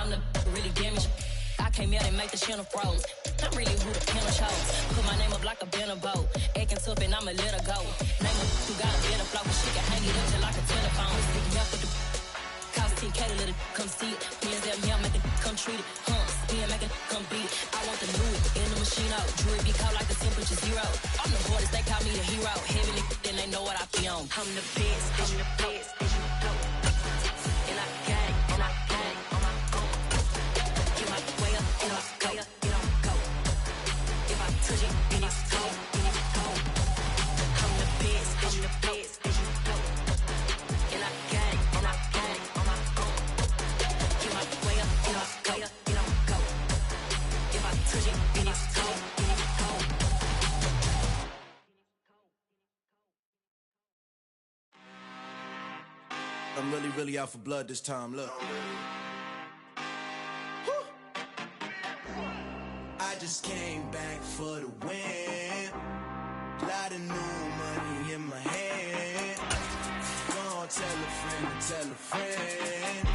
I'm the really damaged. I came out and make the channel froze. I'm really who the piano shows. Put my name up like a banner boat. Acting tough and I'ma let her go. Name her who got a better flow, but she can hang it up just like a telephone. Sticking up with the cost 10K to let it come see it. Hands down here, make it come treat it. Spin, make it come beat it. I want the new in the machine out. Jewelry be cold like the temperature zero. I'm the hardest, they call me the hero. Heavenly, then they know what I be on. I'm the best, I'm the best, and you know. And I gang, on my gang, on my own. Get my way up, get up, go, get on, go. If I touch it, then it's cold, then it's cold. I'm the best, and you know. And I gang, on my gang, on my own. Get my way up, get up, go, get on, go. If I touch it, then it's cold, then it's cold. I'm really out for blood this time, look. Woo. I just came back for the win. Lot of new money in my hand. Gonna tell a friend.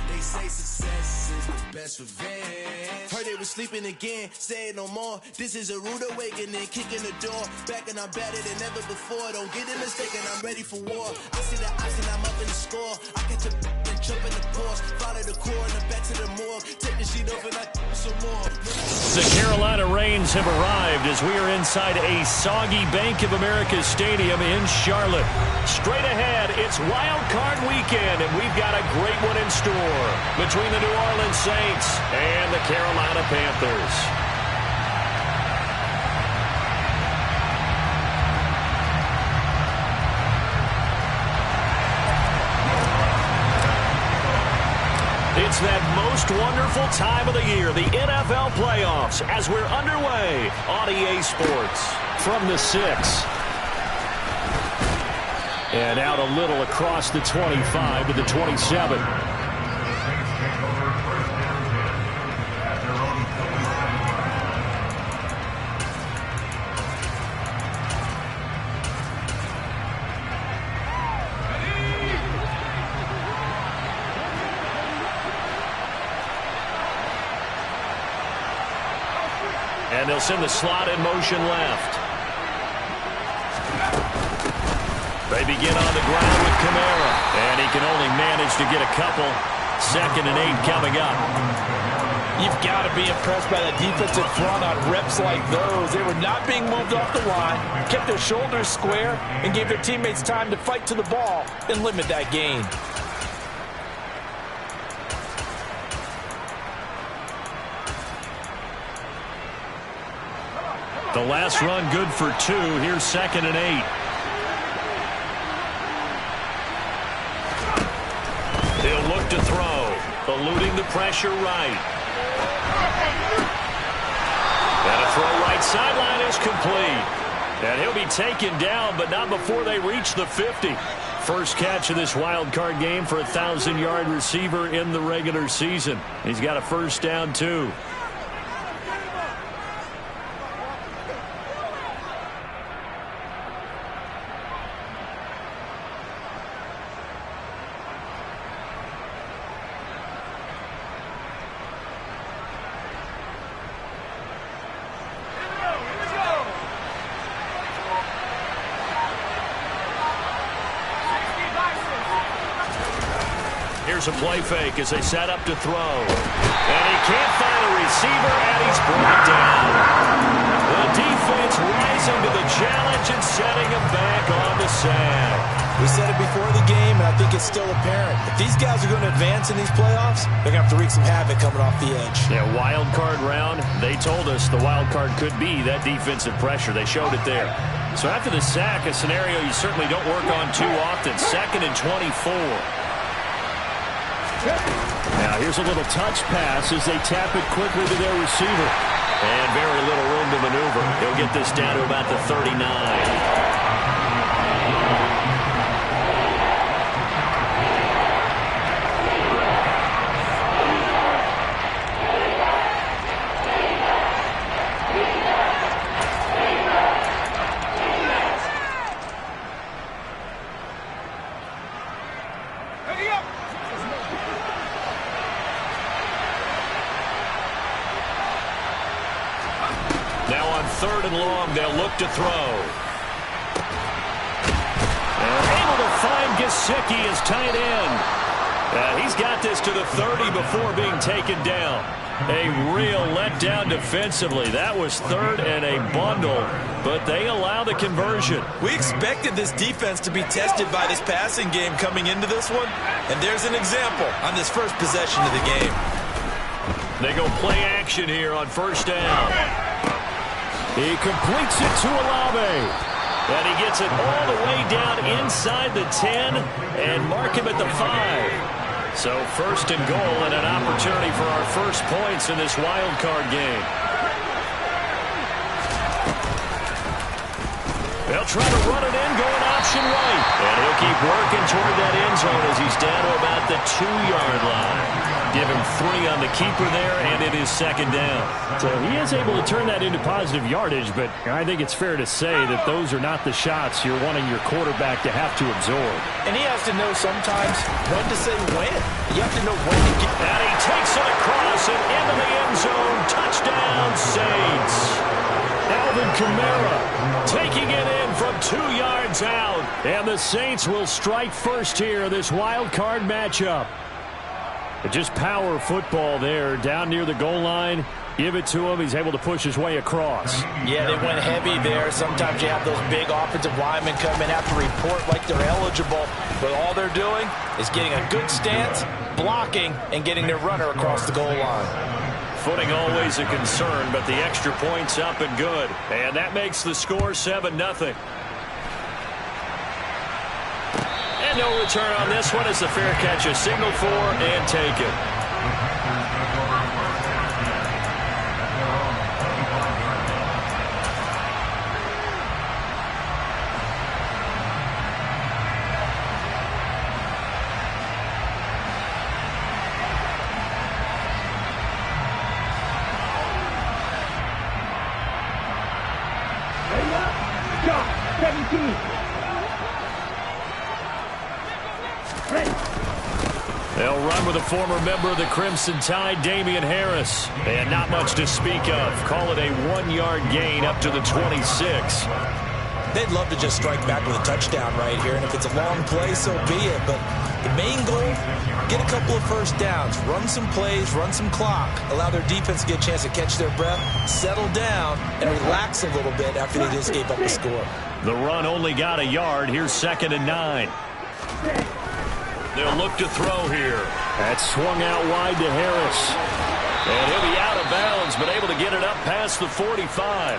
They say success is the best revenge. Heard they was sleeping again, say it no more. This is a rude awakening, kicking the door. Back and I'm better than ever before. Don't get it mistaken, I'm ready for war. I see the option, I'm up in the score. I catch a and jump in the course. Follow the core and then back to the morgue. Take the sheet off and I some more. The Carolina Rains have arrived as we are inside a soggy Bank of America Stadium in Charlotte. Straight ahead, it's Wild Card Weekend, and we've got a great one in store between the New Orleans Saints and the Carolina Panthers. It's that most wonderful time of the year, the NFL playoffs, as we're underway on EA Sports. From the 6. And out a little across the 25 to the 27. And they'll send the slot in motion left. They begin on the ground with Kamara. And he can only manage to get a couple. 2nd and 8 coming up. You've got to be impressed by that defensive front on reps like those. They were not being moved off the line, kept their shoulders square, and gave their teammates time to fight to the ball and limit that gain. The last run good for 2. Here's 2nd and 8. He'll look to throw. Eluding the pressure right. And a throw right sideline is complete. And he'll be taken down, but not before they reach the 50. First catch of this wild card game for a 1,000-yard receiver in the regular season. He's got a first down, too. Here's a play fake as they set up to throw. And he can't find a receiver, and he's brought down. The defense rising to the challenge and setting him back on the sack. We said it before the game, and I think it's still apparent. If these guys are going to advance in these playoffs, they're going to have to wreak some havoc coming off the edge. Yeah, wild card round. They told us the wild card could be that defensive pressure. They showed it there. So after the sack, a scenario you certainly don't work on too often. 2nd and 24. Now here's a little touch pass as they tap it quickly to their receiver. And very little room to maneuver. He'll get this down to about the 39. 3rd and long. They'll look to throw. And able to find Gesicki as tight end. He's got this to the 30 before being taken down. A real letdown defensively. That was 3rd and a bundle, but they allow the conversion. We expected this defense to be tested by this passing game coming into this one, and there's an example on this first possession of the game. They go play action here on 1st down. He completes it to Olave. And he gets it all the way down inside the 10 and mark him at the 5. So 1st and goal and an opportunity for our first points in this wild card game. They'll try to run it in, going option right. And he'll keep working toward that end zone as he's down to about the 2-yard line. Give him 3 on the keeper there, and it is 2nd down. So he is able to turn that into positive yardage, but I think it's fair to say that those are not the shots you're wanting your quarterback to have to absorb. And he has to know sometimes when to say when. You have to know when to get. And he takes it across and into the end zone. Touchdown, Saints. Alvin Kamara taking it in from 2 yards out. And the Saints will strike first here in this wild card matchup. Just power football there down near the goal line. Give it to him. He's able to push his way across. Yeah, they went heavy there. Sometimes you have those big offensive linemen come in, have to report like they're eligible. But all they're doing is getting a good stance, blocking, and getting their runner across the goal line. Footing always a concern, but the extra point's up and good. And that makes the score 7-0. And no return on this one as the fair catch is signaled for and taken. They'll run with a former member of the Crimson Tide, Damian Harris. And not much to speak of. Call it a 1-yard gain up to the 26. They'd love to just strike back with a touchdown right here. And if it's a long play, so be it. But the main goal, get a couple of first downs. Run some plays, run some clock. Allow their defense to get a chance to catch their breath, settle down, and relax a little bit after they just gave up a score. The run only got a yard. Here's 2nd and 9. They'll look to throw here. That swung out wide to Harris. And he'll be out of bounds, but able to get it up past the 45.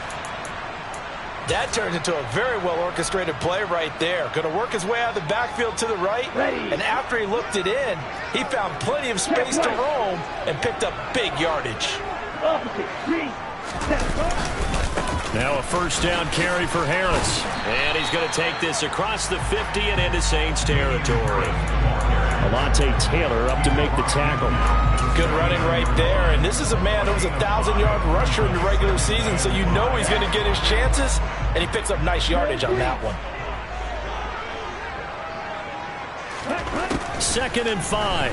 That turned into a very well-orchestrated play right there. Going to work his way out of the backfield to the right. And after he looked it in, he found plenty of space to roam and picked up big yardage. Now a 1st down carry for Harris. And he's going to take this across the 50 and into Saints territory. Alontae Taylor up to make the tackle. Good running right there. And this is a man who was a 1,000-yard rusher in the regular season, so you know he's going to get his chances. And he picks up nice yardage on that one. 2nd and 5.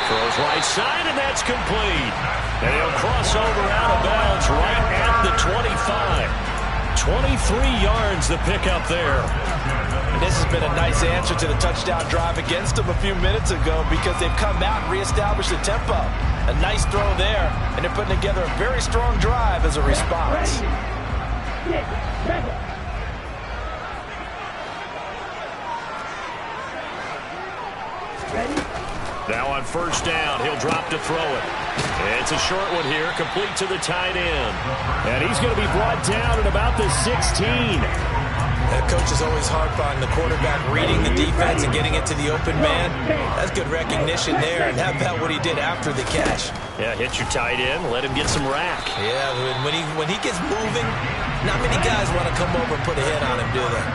Throws right side, and that's complete. And he'll cross over out of bounds right at the 25. 23 yards the pickup there. And this has been a nice answer to the touchdown drive against them a few minutes ago because they've come out and reestablished the tempo. A nice throw there, and they're putting together a very strong drive as a response. Now on 1st down, he'll drop to throw it. It's a short one here, complete to the tight end. And he's going to be brought down at about the 16. The coach is always harp on the quarterback reading the defense and getting it to the open man. That's good recognition there, and how about what he did after the catch? Yeah, hit your tight end, let him get some rack. Yeah, when he gets moving, not many guys want to come over and put a hit on him, do they?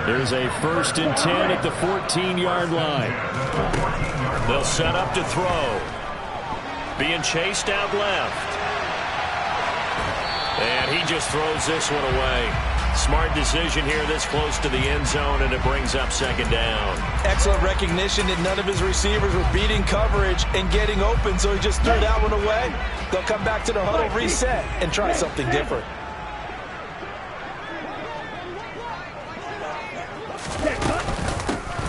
There's a 1st and 10 at the 14-yard line. They'll set up to throw. Being chased out left. And he just throws this one away. Smart decision here this close to the end zone, and it brings up second down. Excellent recognition that none of his receivers were beating coverage and getting open, so he just threw that one away. They'll come back to the huddle, reset, and try something different.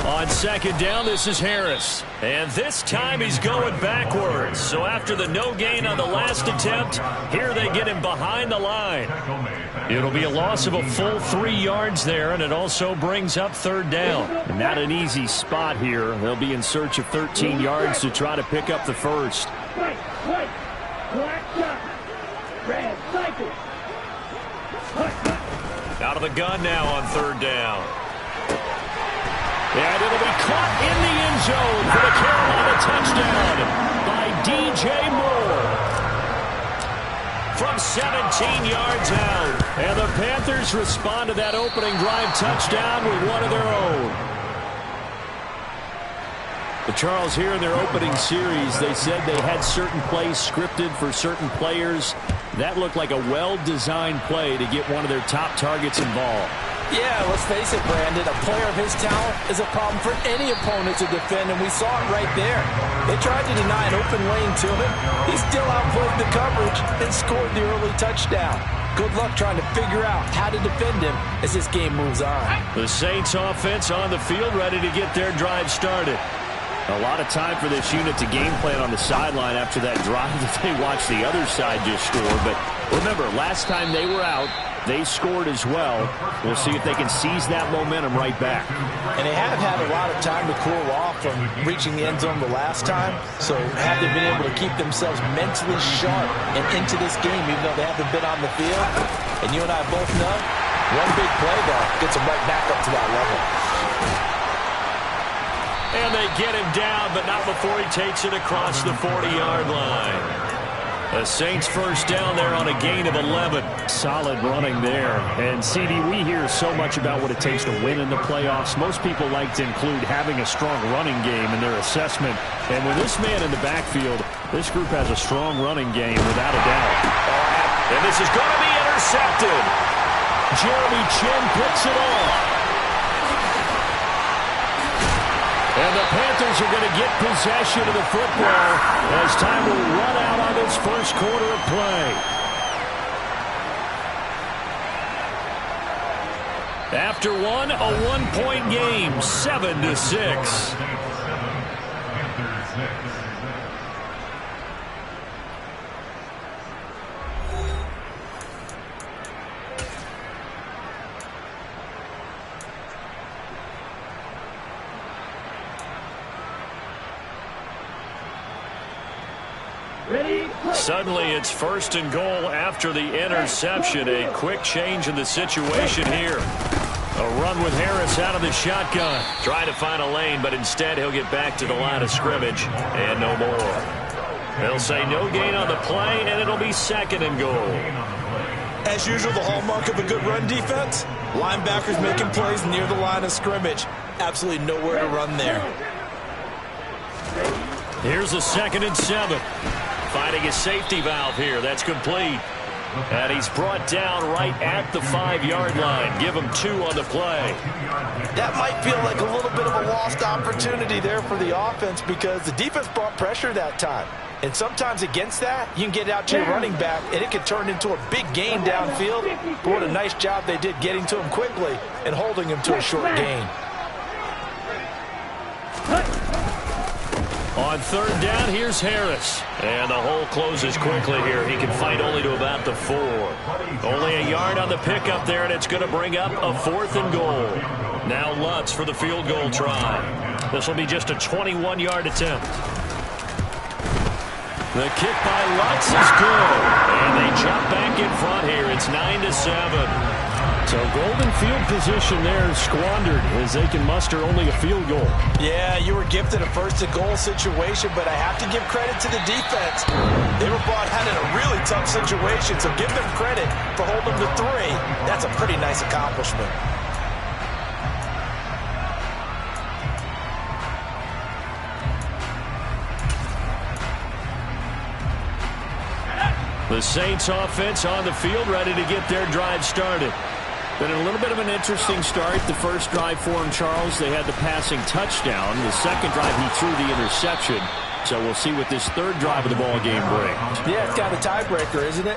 On second down, this is Harris. And this time he's going backwards. So after the no gain on the last attempt, here they get him behind the line. It'll be a loss of a full 3 yards there, and it also brings up third down. And not an easy spot here. They'll be in search of 13 yards to try to pick up the first. Out of the gun now on third down. And it'll be caught in the end zone for the Carolina touchdown by DJ Moore. From 17 yards out. And the Panthers respond to that opening drive touchdown with one of their own. But Charles, here in their opening series, they said they had certain plays scripted for certain players. That looked like a well-designed play to get one of their top targets involved. Yeah, let's face it, Brandon. A player of his talent is a problem for any opponent to defend, and we saw it right there. They tried to deny an open lane to him. He still outplayed the coverage and scored the early touchdown. Good luck trying to figure out how to defend him as this game moves on. The Saints offense on the field, ready to get their drive started. A lot of time for this unit to game plan on the sideline after that drive that they watched the other side just score. But remember, last time they were out, they scored as well. We'll see if they can seize that momentum right back. And they have had a lot of time to cool off from reaching the end zone the last time. So have they been able to keep themselves mentally sharp and into this game, even though they haven't been on the field? And you and I both know, one big play, though, gets them right back up to that level. And they get him down, but not before he takes it across the 40-yard line. The Saints first down there on a gain of 11. Solid running there. And, CD, we hear so much about what it takes to win in the playoffs. Most people like to include having a strong running game in their assessment. And with this man in the backfield, this group has a strong running game without a doubt. And this is going to be intercepted. Jeremy Chinn picks it off. And the Panthers are going to get possession of the football as time will run out on this first quarter of play. After one, a one-point game, 7-6. Suddenly it's first and goal after the interception. A quick change in the situation here. A run with Harris out of the shotgun. Trying to find a lane, but instead he'll get back to the line of scrimmage. And no more. They'll say no gain on the play, and it'll be second and goal. As usual, the hallmark of a good run defense, linebackers making plays near the line of scrimmage. Absolutely nowhere to run there. Here's a 2nd and 7. Finding a safety valve here. That's complete. And he's brought down right at the 5-yard line. Give him 2 on the play. That might feel like a little bit of a lost opportunity there for the offense because the defense brought pressure that time. And sometimes against that, you can get out to your running back, and it can turn into a big gain downfield. But what a nice job they did getting to him quickly and holding him to a short gain. On third down, here's Harris. And the hole closes quickly here. He can fight only to about the 4. Only a yard on the pickup there, and it's going to bring up a 4th and goal. Now Lutz for the field goal try. This will be just a 21-yard attempt. The kick by Lutz is good. And they jump back in front here. It's 9-7. So golden field position there squandered as they can muster only a field goal. Yeah, you were gifted a first and goal situation, but I have to give credit to the defense. They were brought out in a really tough situation, so give them credit for holding them to 3. That's a pretty nice accomplishment. The Saints offense on the field ready to get their drive started. Been a little bit of an interesting start. The first drive for him, Charles, they had the passing touchdown. The second drive, he threw the interception. So we'll see what this third drive of the ball game brings. Yeah, it's kind of a tiebreaker, isn't it?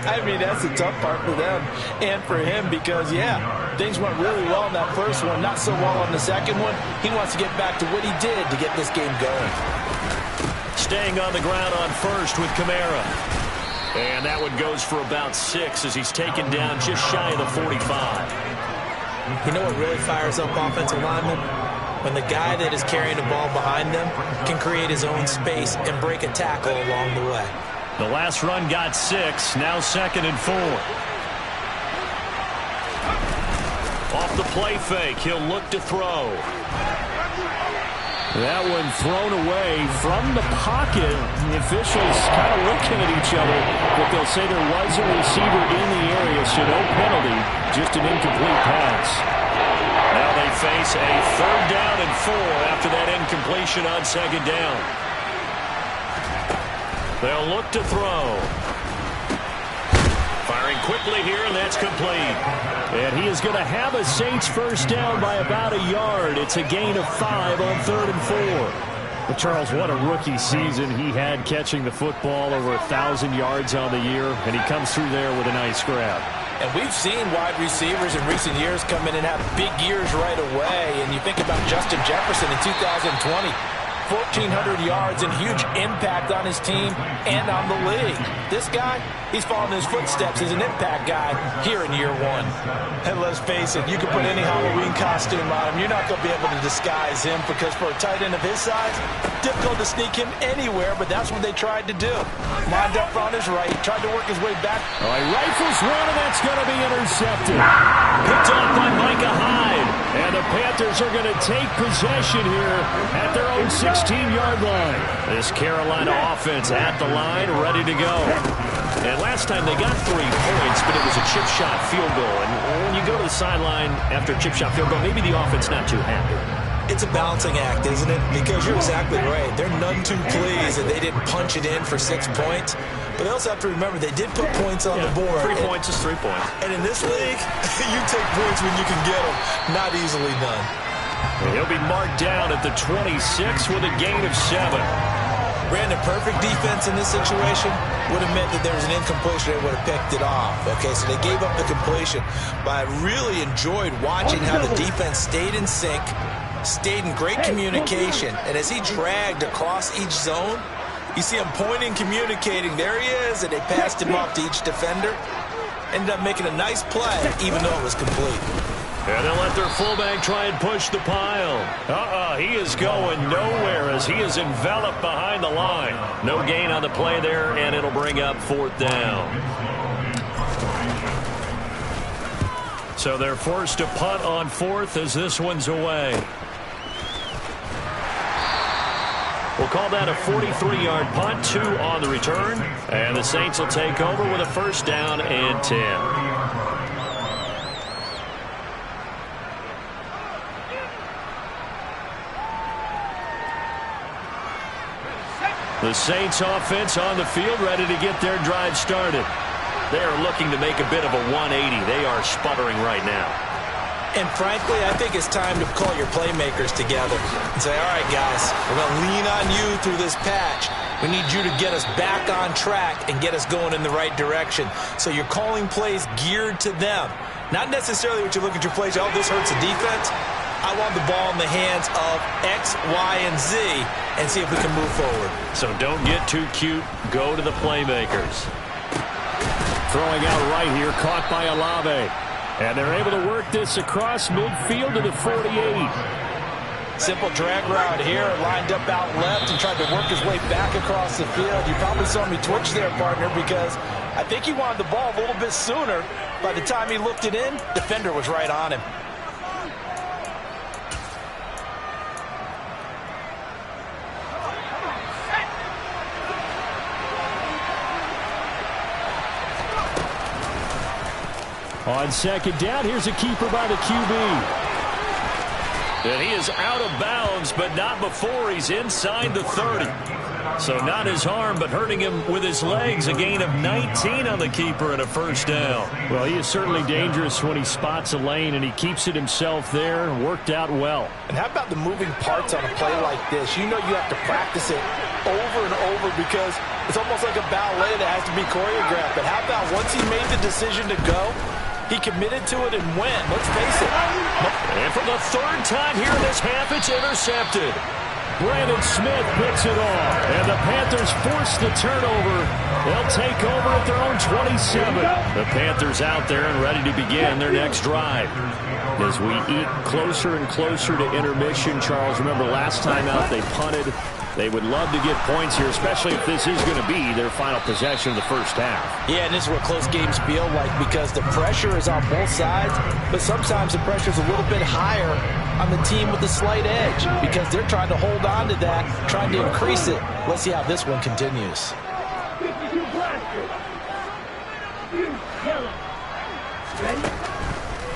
I mean, that's the tough part for them and for him because, yeah, things went really well in that first one, not so well on the second one. He wants to get back to what he did to get this game going. Staying on the ground on first with Kamara. And that one goes for about 6 as he's taken down just shy of the 45. You know what really fires up offensive linemen? When the guy that is carrying the ball behind them can create his own space and break a tackle along the way. The last run got 6, now 2nd and 4. Off the play fake, he'll look to throw. That one thrown away from the pocket. The officials kind of looking at each other, but they'll say there was a receiver in the area, so no penalty, just an incomplete pass. Now they face a 3rd down and 4 after that incompletion on 2nd down. They'll look to throw. Firing quickly here, and that's complete. And he is going to have a Saints first down by about a yard. It's a gain of 5 on 3rd and 4. Well, Charles, what a rookie season he had catching the football, over 1,000 yards on the year, and he comes through there with a nice grab. And we've seen wide receivers in recent years come in and have big years right away. And you think about Justin Jefferson in 2020. 1,400 yards and huge impact on his team and on the league. This guy, he's following his footsteps as an impact guy here in year 1. And let's face it, you can put any Halloween costume on him. You're not going to be able to disguise him because for a tight end of his size, difficult to sneak him anywhere, but that's what they tried to do. Lined up on his right, tried to work his way back. Oh, he rifles one, and that's going to be intercepted. Picked off by Micah Hyde. And the Panthers are going to take possession here at their own 16-yard line. This Carolina offense at the line, ready to go. And last time they got 3 points, but it was a chip shot field goal. And when you go to the sideline after a chip shot field goal, maybe the offense not too happy. It's a balancing act, isn't it? Because you're exactly right. They're none too pleased that they didn't punch it in for 6 points. But they also have to remember they did put points on the board. 3 points is 3 points. And in this league, you take points when you can get them. Not easily done. He'll be marked down at the 26 with a gain of 7. Brandon, perfect defense in this situation would have meant that there was an incompletion. They would have picked it off. Okay, so they gave up the completion. But I really enjoyed watching how the defense stayed in sync, stayed in great communication. And as he dragged across each zone, you see him pointing, communicating. There he is, and they passed him off to each defender. Ended up making a nice play, even though it was complete. And they'll let their fullback try and push the pile. He is going nowhere as he is enveloped behind the line. No gain on the play there, and it'll bring up 4th down. So they're forced to punt on 4th as this one's away. We'll call that a 43-yard punt, 2 on the return. And the Saints will take over with a 1st down and 10. The Saints offense on the field, ready to get their drive started. They are looking to make a bit of a 180. They are sputtering right now. And frankly, I think it's time to call your playmakers together and say, all right, guys, we're going to lean on you through this patch. We need you to get us back on track and get us going in the right direction. So you're calling plays geared to them. Not necessarily what you look at your plays, oh, this hurts the defense. I want the ball in the hands of X, Y, and Z and see if we can move forward. So don't get too cute. Go to the playmakers. Throwing out right here, caught by Olave. And they're able to work this across midfield to the 48. Simple drag route here, lined up out left and tried to work his way back across the field. You probably saw me twitch there, partner, because I think he wanted the ball a little bit sooner. By the time he looked it in, defender was right on him. On 2nd down, here's a keeper by the QB. And he is out of bounds, but not before he's inside the 30. So not his arm, but hurting him with his legs. A gain of 19 on the keeper and a first down. Well, he is certainly dangerous when he spots a lane, and he keeps it himself there and worked out well. And how about the moving parts on a play like this? You know you have to practice it over and over because it's almost like a ballet that has to be choreographed. But how about once he made the decision to go, he committed to it and went. Let's face it. And for the third time here in this half, it's intercepted. Brandon Smith picks it off, and the Panthers force the turnover. They'll take over at their own 27. The Panthers out there and ready to begin their next drive. As we eat closer and closer to intermission, Charles, remember last time out they punted. They would love to get points here, especially if this is going to be their final possession of the first half. Yeah, and this is what close games feel like because the pressure is on both sides, but sometimes the pressure is a little bit higher on the team with the slight edge because they're trying to hold on to that, trying to increase it. Let's see how this one continues.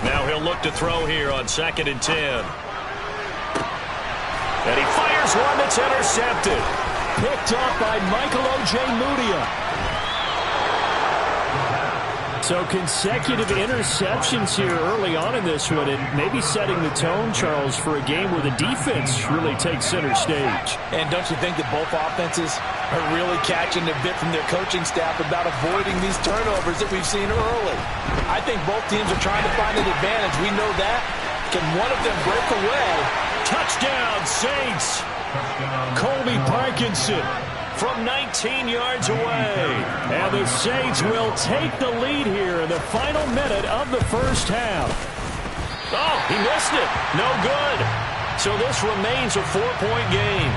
Now he'll look to throw here on 2nd and 10. And he fires one that's intercepted. Picked up by Michael Ojemudia. So consecutive interceptions here early on in this one, and maybe setting the tone, Charles, for a game where the defense really takes center stage. And don't you think that both offenses are really catching a bit from their coaching staff about avoiding these turnovers that we've seen early? I think both teams are trying to find an advantage. We know that. Can one of them break away? Touchdown, Saints! Colby Parkinson from 19 yards away. And the Saints will take the lead here in the final minute of the first half. Oh, he missed it. No good. So this remains a 4-point game.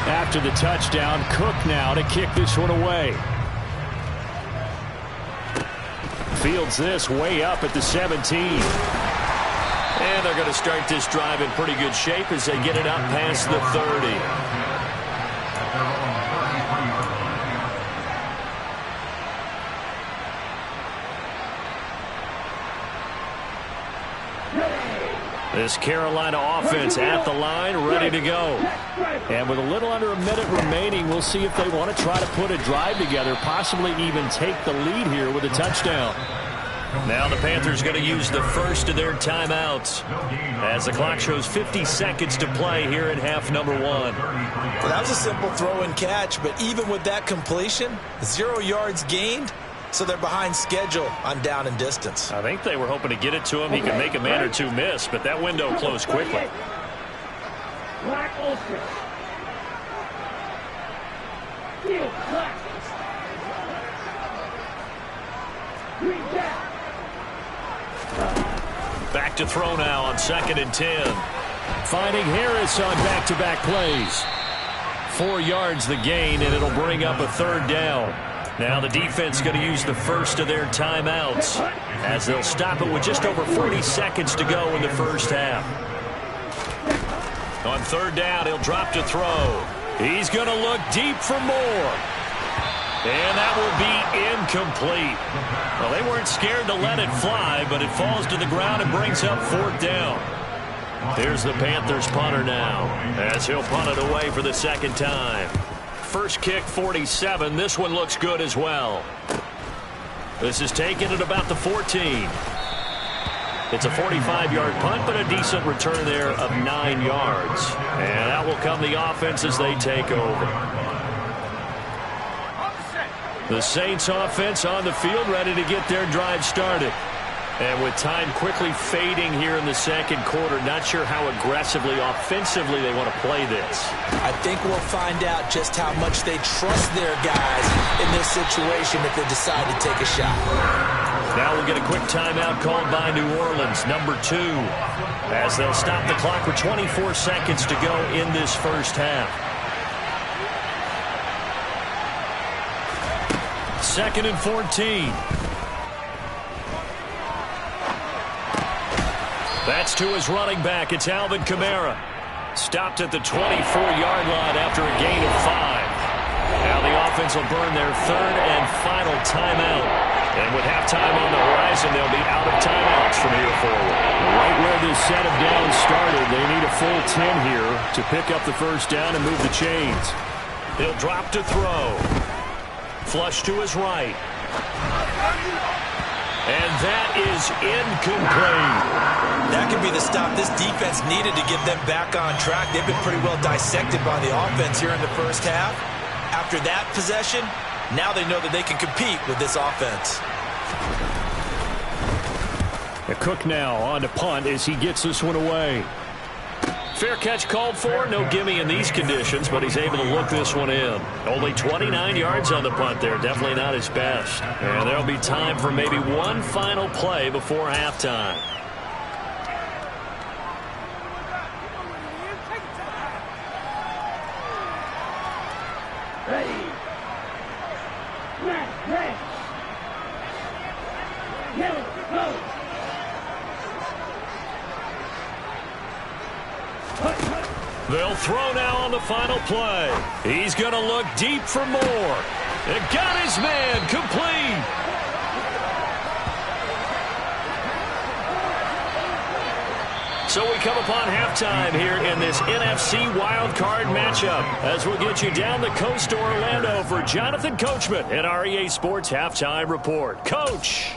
After the touchdown, Cook now to kick this one away. Fields this way up at the 17. And they're going to start this drive in pretty good shape as they get it up past the 30. This Carolina offense at the line, ready to go. And with a little under a minute remaining, we'll see if they want to try to put a drive together, possibly even take the lead here with a touchdown. Now the Panthers going to use the first of their timeouts as the clock shows 50 seconds to play here in half number 1. Well, that was a simple throw and catch, but even with that completion, 0 yards gained, so they're behind schedule on down and distance. I think they were hoping to get it to him. He could make a man or two miss, but that window closed quickly. Black Ulster. Field black. Green down. Back to throw now on 2nd and 10. Finding Harris on back-to-back plays. 4 yards the gain, and it'll bring up a third down. Now the defense going to use the first of their timeouts as they'll stop it with just over 40 seconds to go in the first half. On third down, he'll drop to throw. He's going to look deep for more. And that will be incomplete. Well, they weren't scared to let it fly, but it falls to the ground and brings up 4th down. Here's the Panthers punter now as he'll punt it away for the second time. First kick, 47. This one looks good as well. This is taken at about the 14. It's a 45-yard punt, but a decent return there of 9 yards. And out will come the offense as they take over. The Saints offense on the field, ready to get their drive started. And with time quickly fading here in the second quarter, not sure how aggressively, offensively they want to play this. I think we'll find out just how much they trust their guys in this situation if they decide to take a shot. Now we'll get a quick timeout called by New Orleans, number 2, as they'll stop the clock with 24 seconds to go in this first half. 2nd and 14. That's to his running back. It's Alvin Kamara. Stopped at the 24-yard line after a gain of 5. Now the offense will burn their third and final timeout. And with halftime on the horizon, they'll be out of timeouts from here forward. Right where this set of downs started, they need a full 10 here to pick up the first down and move the chains. He'll drop to throw. Flush to his right. And that is incomplete. That could be the stop this defense needed to get them back on track. They've been pretty well dissected by the offense here in the first half. After that possession, now they know that they can compete with this offense. Cook now on to punt as he gets this one away. Fair catch called for. No gimme in these conditions, but he's able to look this one in. Only 29 yards on the punt there. Definitely not his best. And there'll be time for maybe one final play before halftime. Ready. Smash. Yellow, go. They'll throw now on the final play. He's going to look deep for more. And got his man complete. So we come upon halftime here in this NFC wildcard matchup as we'll get you down the coast to Orlando for Jonathan Coachman at our EA Sports Halftime Report. Coach.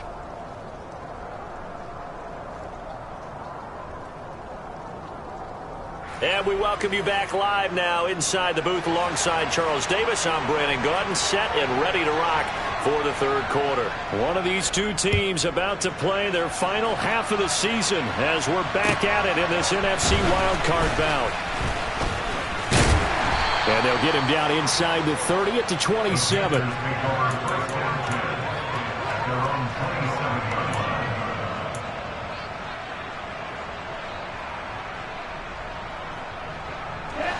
And we welcome you back live now inside the booth alongside Charles Davis. I'm Brandon Gaudin, set and ready to rock for the third quarter. One of these two teams about to play their final half of the season as we're back at it in this NFC wildcard bout. And they'll get him down inside the 30 at the 27.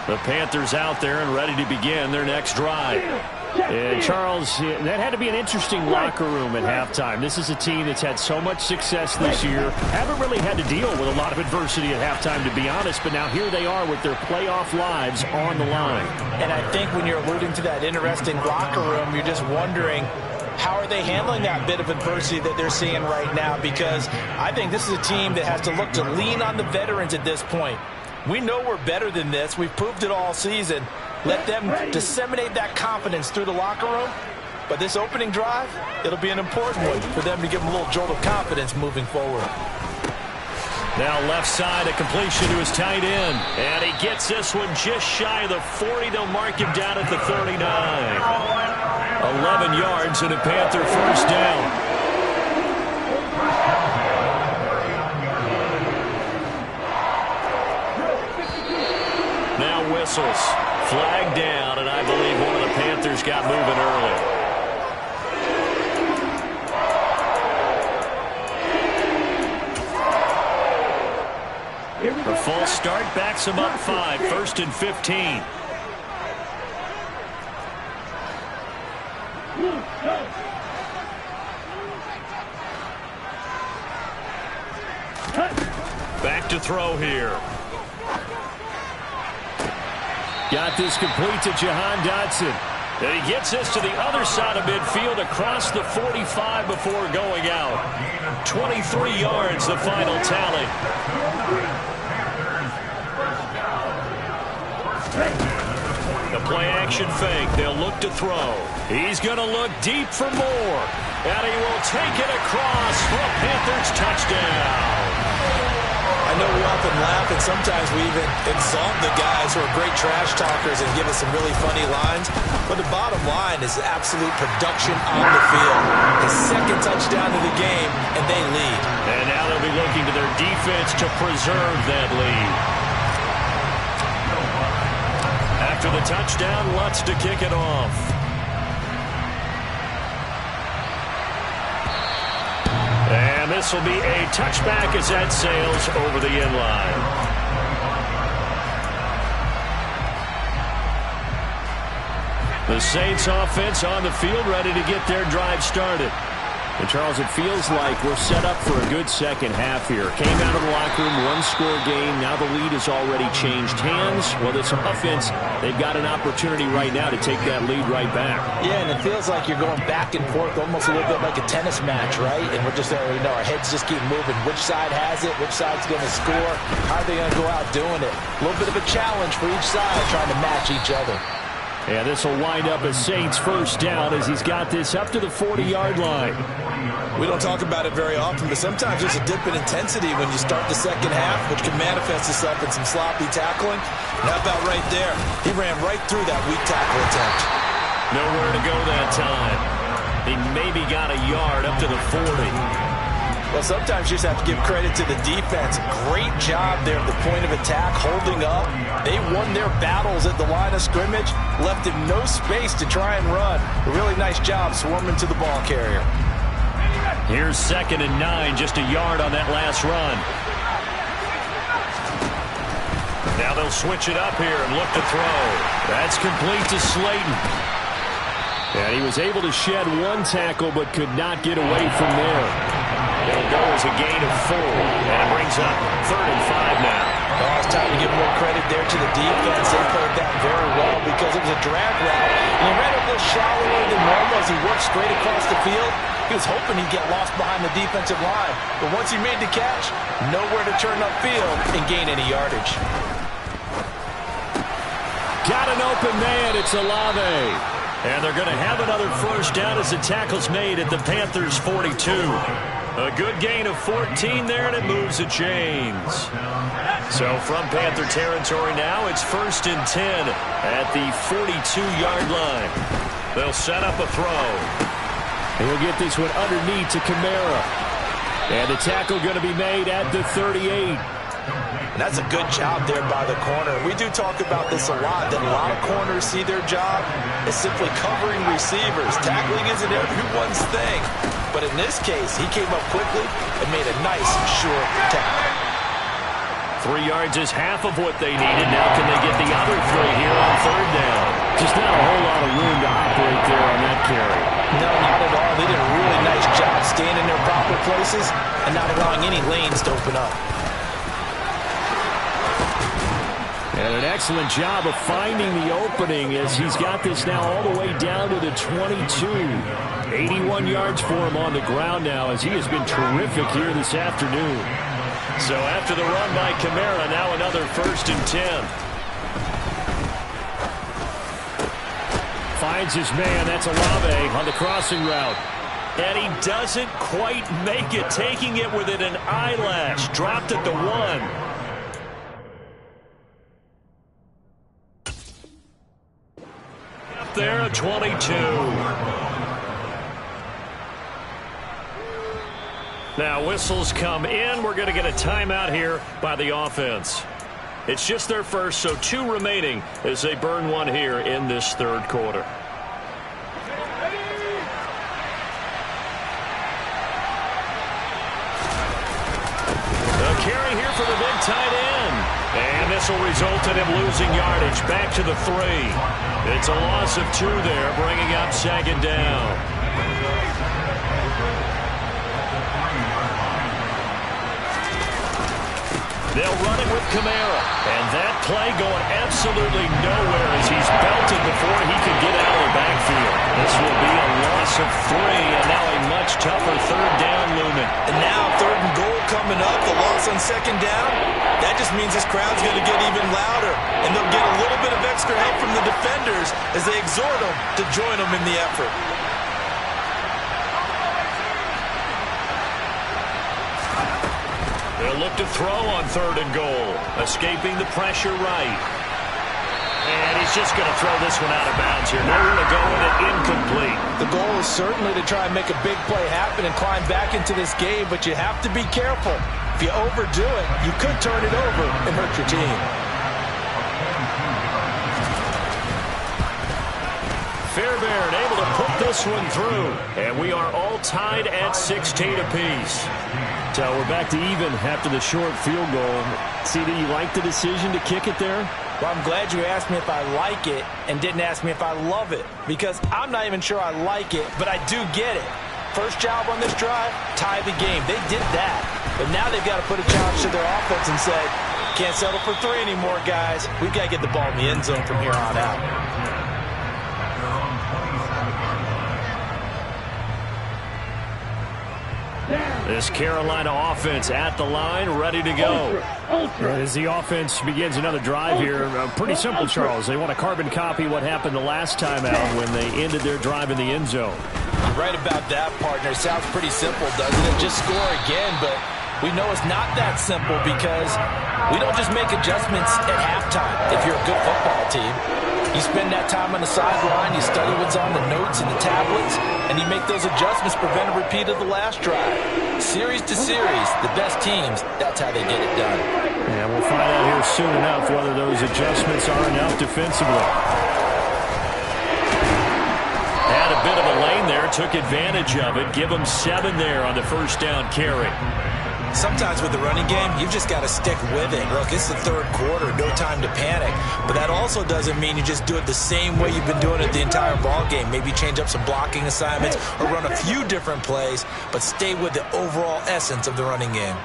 The Panthers out there and ready to begin their next drive. And Charles, that had to be an interesting locker room at halftime. This is a team that's had so much success this year. Haven't really had to deal with a lot of adversity at halftime, to be honest. But now here they are with their playoff lives on the line. And I think when you're alluding to that interesting locker room, you're just wondering, how are they handling that bit of adversity that they're seeing right now? Because I think this is a team that has to look to lean on the veterans at this point. We know we're better than this. We've proved it all season. Let them disseminate that confidence through the locker room. But this opening drive, it'll be an important one for them to give them a little jolt of confidence moving forward. Now left side, a completion to his tight end. And he gets this one just shy of the 40. They'll mark him down at the 39. 11 yards and a Panther first down. Now whistles. Flag down, and I believe one of the Panthers got moving early. The false start backs him up 5, 1st and 15. Back to throw here. Got this complete to Jahan Dotson. And he gets this to the other side of midfield across the 45 before going out. 23 yards, the final tally. The play action fake. They'll look to throw. He's going to look deep for more. And he will take it across for a Panthers touchdown. I know we often laugh, and sometimes we even exalt the guys who are great trash talkers and give us some really funny lines. But the bottom line is absolute production on the field. His second touchdown of the game, and they lead. And now they'll be looking to their defense to preserve that lead. After the touchdown, Lutz to kick it off. And this will be a touchback as that sails over the end line. The Saints offense on the field ready to get their drive started. And, Charles, it feels like we're set up for a good second half here. Came out of the locker room, one-score game. Now the lead has already changed hands. Well, this offense, they've got an opportunity right now to take that lead right back. Yeah, and it feels like you're going back and forth almost a little bit like a tennis match, right? And we're just, our heads just keep moving. Which side has it? Which side's going to score? How are they going to go out doing it? A little bit of a challenge for each side trying to match each other. Yeah, this will wind up as Saints first down as he's got this up to the 40-yard line. We don't talk about it very often, but sometimes there's a dip in intensity when you start the second half, which can manifest itself in some sloppy tackling. And how about right there? He ran right through that weak tackle attempt. Nowhere to go that time. He maybe got a yard up to the 40. Well, sometimes you just have to give credit to the defense. Great job there at the point of attack, holding up. They won their battles at the line of scrimmage, left him no space to try and run. A really nice job swarming to the ball carrier. Here's 2nd and 9, just a yard on that last run. Now they'll switch it up here and look to throw. That's complete to Slayton. And he was able to shed one tackle but could not get away from there. It'll go as a gain of 4, and it brings up 3rd and 5 now. Oh, it's time to give more credit there to the defense. They played that very well because it was a drag route. And he ran a little shallower than normal as he worked straight across the field. He was hoping he'd get lost behind the defensive line. But once he made the catch, nowhere to turn upfield and gain any yardage. Got an open man. It's Olave. And they're going to have another first down as the tackle's made at the Panthers' 42. A good gain of 14 there, and it moves the chains. So from Panther territory now, it's 1st and 10 at the 42-yard line. They'll set up a throw. He'll get this one underneath to Kamara. And the tackle going to be made at the 38. And that's a good job there by the corner. We do talk about this a lot, that a lot of corners see their job as simply covering receivers. Tackling isn't everyone's thing. But in this case, he came up quickly and made a nice, short tackle. 3 yards is half of what they needed. Now can they get the other 3 here on 3rd down? Just not a whole lot of room to operate there on that carry. No, not at all. They did a really nice job staying in their proper places and not allowing any lanes to open up. And an excellent job of finding the opening as he's got this now all the way down to the 22. 81 yards for him on the ground now as he has been terrific here this afternoon. So after the run by Kamara, now another 1st and 10. Finds his man. That's Olave on the crossing route. And he doesn't quite make it, taking it within an eyelash. Dropped at the 1. There at 22. Now whistles come in. We're going to get a timeout here by the offense. It's just their first, so 2 remaining as they burn one here in this 3rd quarter. A carry here for the big tight end. And this will result in him losing yardage back to the 3. It's a loss of 2 there, bringing up 2nd down. They'll run it with Kamara. And that play going absolutely nowhere as he's belted before he could get out of the backfield. This will be a loss of 3, and now a much tougher 3rd down looming. And now 3rd and goal coming up, the loss on 2nd down. That just means this crowd's going to get even louder, and they'll get a little bit of extra help from the defenders as they exhort them to join them in the effort. They'll look to throw on 3rd and goal, escaping the pressure right. And he's just going to throw this one out of bounds here. Nowhere to go with it, incomplete. The goal is certainly to try and make a big play happen and climb back into this game, but you have to be careful. If you overdo it, you could turn it over and hurt your team. Fairbairn able to put this one through. And we are all tied at 16 apiece. So we're back to even after the short field goal. CD, you like the decision to kick it there? Well, I'm glad you asked me if I like it and didn't ask me if I love it, because I'm not even sure I like it, but I do get it. first job on this drive, tie the game. They did that. But now they've got to put a challenge to their offense and say, can't settle for 3 anymore, guys. We've got to get the ball in the end zone from here on out. This Carolina offense at the line, ready to go. As the offense begins another drive here, pretty simple, Charles. They want to carbon copy what happened the last time out when they ended their drive in the end zone. You're right about that, partner. Sounds pretty simple, doesn't it? Just score again, but we know it's not that simple because we don't just make adjustments at halftime if you're a good football team. You spend that time on the sideline, you study what's on the notes and the tablets, and you make those adjustments, prevent a repeat of the last drive. Series to series, the best teams, that's how they get it done. Yeah, we'll find out here soon enough whether those adjustments are enough defensively. Had a bit of a lane there, took advantage of it. Give them 7 there on the first down carry. Sometimes with the running game, you've just got to stick with it. Look, it's the third quarter, no time to panic. But that also doesn't mean you just do it the same way you've been doing it the entire ball game. Maybe change up some blocking assignments or run a few different plays, but stay with the overall essence of the running game.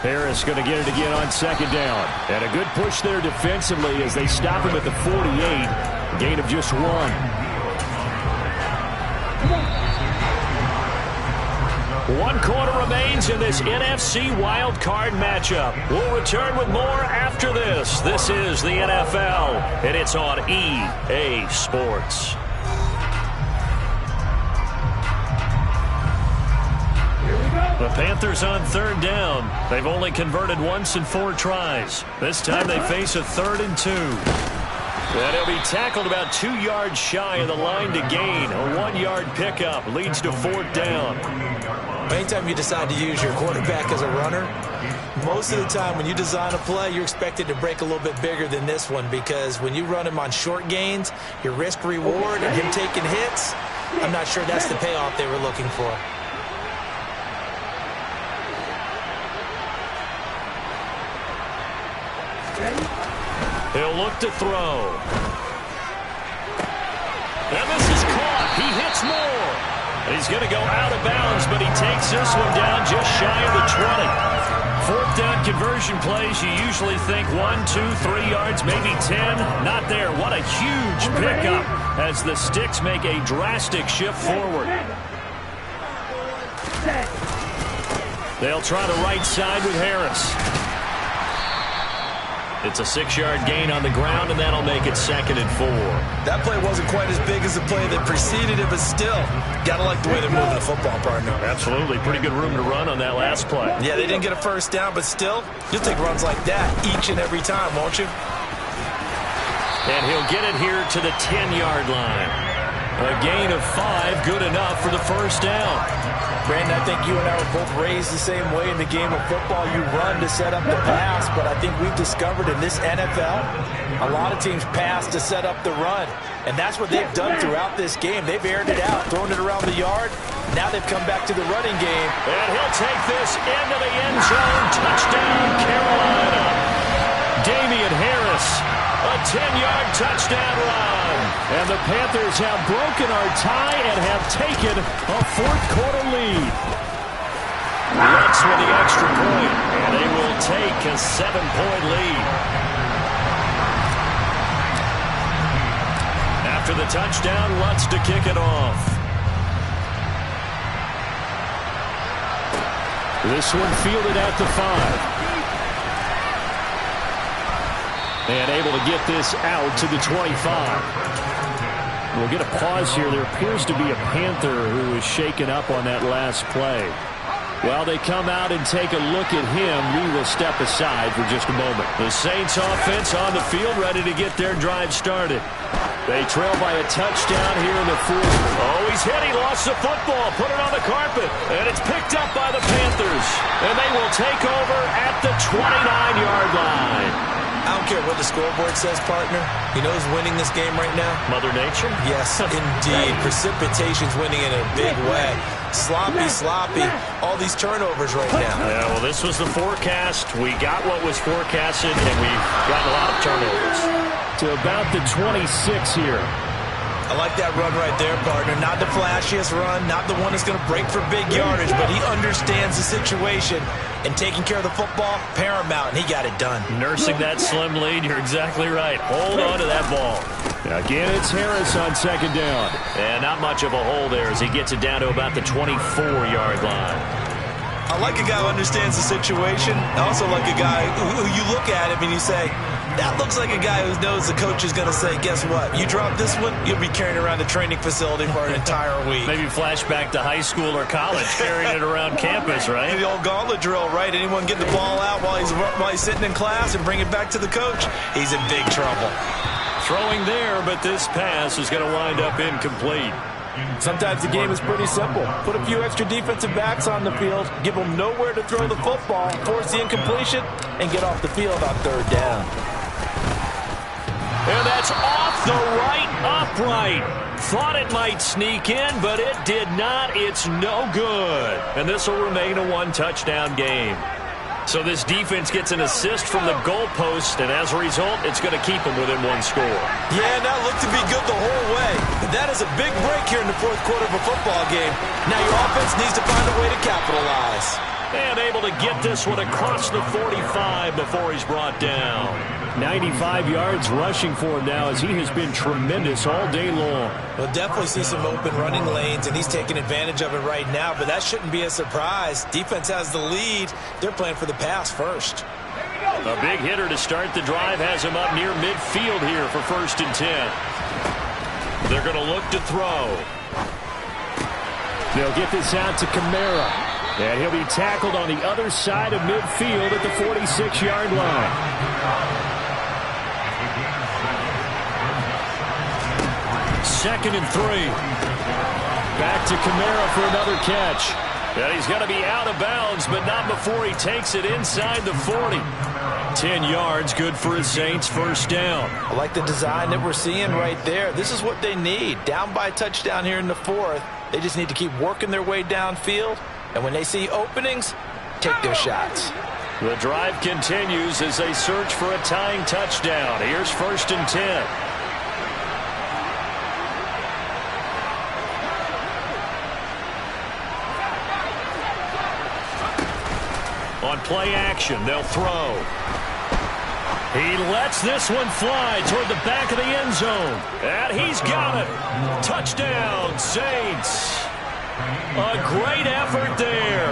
Harris going to get it again on second down. And a good push there defensively as they stop him at the 48. Gain of just 1. 1 quarter remains in this NFC Wild Card matchup. We'll return with more after this. This is the NFL, and it's on EA Sports. The Panthers on third down. They've only converted once in 4 tries. This time they face a 3rd and 2. And he'll be tackled about 2 yards shy of the line to gain. A 1-yard pickup leads to 4th down. Anytime you decide to use your quarterback as a runner, most of the time when you design a play, you're expected to break a little bit bigger than this one because when you run him on short gains, your risk-reward and him taking hits, I'm not sure that's the payoff they were looking for. He'll look to throw. And this is caught. He hits more. He's going to go out of bounds, but he takes this one down just shy of the 20. 4th down conversion plays, you usually think 1, 2, 3 yards, maybe 10. Not there. What a huge pickup as the Sticks make a drastic shift forward. They'll try the right side with Harris. It's a 6-yard gain on the ground, and that'll make it 2nd and 4. That play wasn't quite as big as the play that preceded it, but still, got to like the way they're moving the football, partner. Absolutely. Pretty good room to run on that last play. Yeah, they didn't get a first down, but still, you'll take runs like that each and every time, won't you? And he'll get it here to the 10-yard line. A gain of 5, good enough for the first down. Brandon, I think you and I were both raised the same way in the game of football. You run to set up the pass, but I think we've discovered in this NFL, a lot of teams pass to set up the run. And that's what they've done throughout this game. They've aired it out, thrown it around the yard. Now they've come back to the running game. And he'll take this into the end zone. Touchdown, Carolina. Damian Harris, a 10-yard touchdown run. And the Panthers have broken our tie and have taken a 4th quarter lead. Lutz with the extra point, and they will take a 7-point lead. After the touchdown, Lutz to kick it off. This one fielded at the 5. And able to get this out to the 25. We'll get a pause here. There appears to be a Panther who is shaken up on that last play. While they come out and take a look at him, we will step aside for just a moment. The Saints offense on the field, ready to get their drive started. They trail by a touchdown here in the 4th. Oh, he's hit. He lost the football. Put it on the carpet. And it's picked up by the Panthers. And they will take over at the 29-yard line. I don't care what the scoreboard says, partner. You know who's winning this game right now? Mother Nature? Yes, indeed. Precipitation's winning in a big way. Sloppy. All these turnovers right now. Yeah, well, this was the forecast. We got what was forecasted, and we've gotten a lot of turnovers. To about the 26 here. I like that run right there, partner. Not the flashiest run, not the one that's going to break for big yardage, but he understands the situation, and taking care of the football, paramount, and he got it done. Nursing that slim lead, you're exactly right. Hold on to that ball. Again, it's Harris on second down. And not much of a hole there as he gets it down to about the 24-yard line. I like a guy who understands the situation. I also like a guy who you look at him and you say, that looks like a guy who knows the coach is going to say, guess what? You drop this one, you'll be carrying around the training facility for an entire week. Maybe flashback to high school or college, carrying it around campus, right? The old gauntlet drill, right? Anyone get the ball out while he's sitting in class and bring it back to the coach? He's in big trouble. Throwing there, but this pass is going to wind up incomplete. Sometimes the game is pretty simple. Put a few extra defensive backs on the field, give them nowhere to throw the football, force the incompletion, and get off the field on third down. And that's off the right upright. Thought it might sneak in, but it did not. It's no good. And this will remain a one-touchdown game. So this defense gets an assist from the goalpost, and as a result, it's going to keep them within one score. Yeah, and that looked to be good the whole way. That is a big break here in the fourth quarter of a football game. Now your offense needs to find a way to capitalize. And able to get this one across the 45 before he's brought down. 95 yards rushing for him now as he has been tremendous all day long. We'll definitely see some open running lanes, and he's taking advantage of it right now, but that shouldn't be a surprise. Defense has the lead. They're playing for the pass first. A big hitter to start the drive has him up near midfield here for 1st and 10. They're going to look to throw. They'll get this out to Kamara. And he'll be tackled on the other side of midfield at the 46-yard line. Second and 3. Back to Kamara for another catch. And he's going to be out of bounds, but not before he takes it inside the 40. 10 yards, good for his Saints, first down. I like the design that we're seeing right there. This is what they need. Down by a touchdown here in the fourth. They just need to keep working their way downfield. And when they see openings, take their shots. The drive continues as they search for a tying touchdown. Here's 1st and 10. On play action, they'll throw. He lets this one fly toward the back of the end zone. And he's got it. Touchdown, Saints. A great effort there.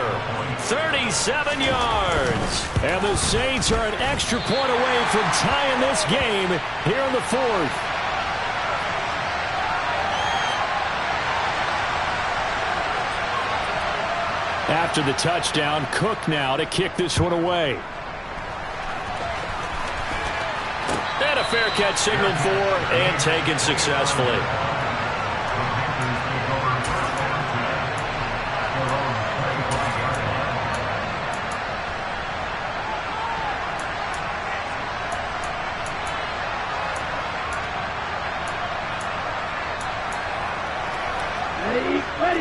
37 yards. And the Saints are an extra point away from tying this game here in the fourth. After the touchdown, Cook now to kick this one away. And a fair catch signaled for and taken successfully.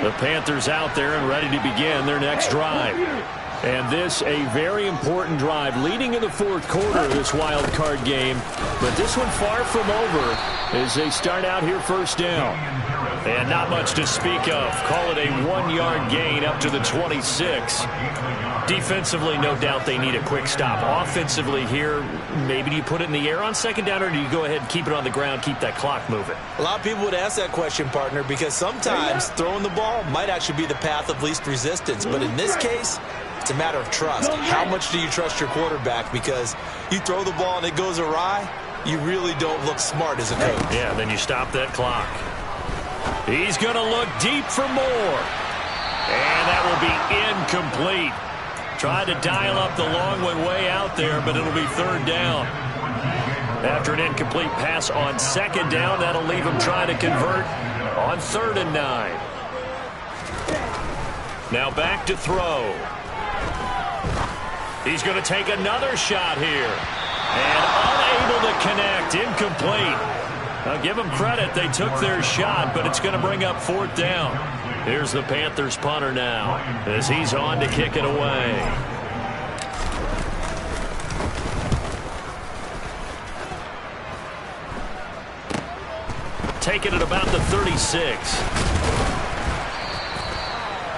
The Panthers out there and ready to begin their next drive. And this a very important drive leading in the fourth quarter of this wild card game. But this one far from over as they start out here first down. And not much to speak of. Call it a 1-yard gain up to the 26. Defensively, no doubt they need a quick stop. Offensively here, maybe do you put it in the air on second down or do you go ahead and keep it on the ground, keep that clock moving? A lot of people would ask that question, partner, because sometimes throwing the ball might actually be the path of least resistance. But in this case, it's a matter of trust. How much do you trust your quarterback? Because you throw the ball and it goes awry, you really don't look smart as a coach. Yeah, then you stop that clock. He's going to look deep for more. And that will be incomplete. Tried to dial up the long one way out there, but it'll be third down. After an incomplete pass on second down, that'll leave him trying to convert on 3rd and 9. Now back to throw. He's going to take another shot here. And unable to connect, incomplete. Now give them credit, they took their shot, but it's going to bring up 4th down. Here's the Panthers punter now as he's on to kick it away. take it at about the 36.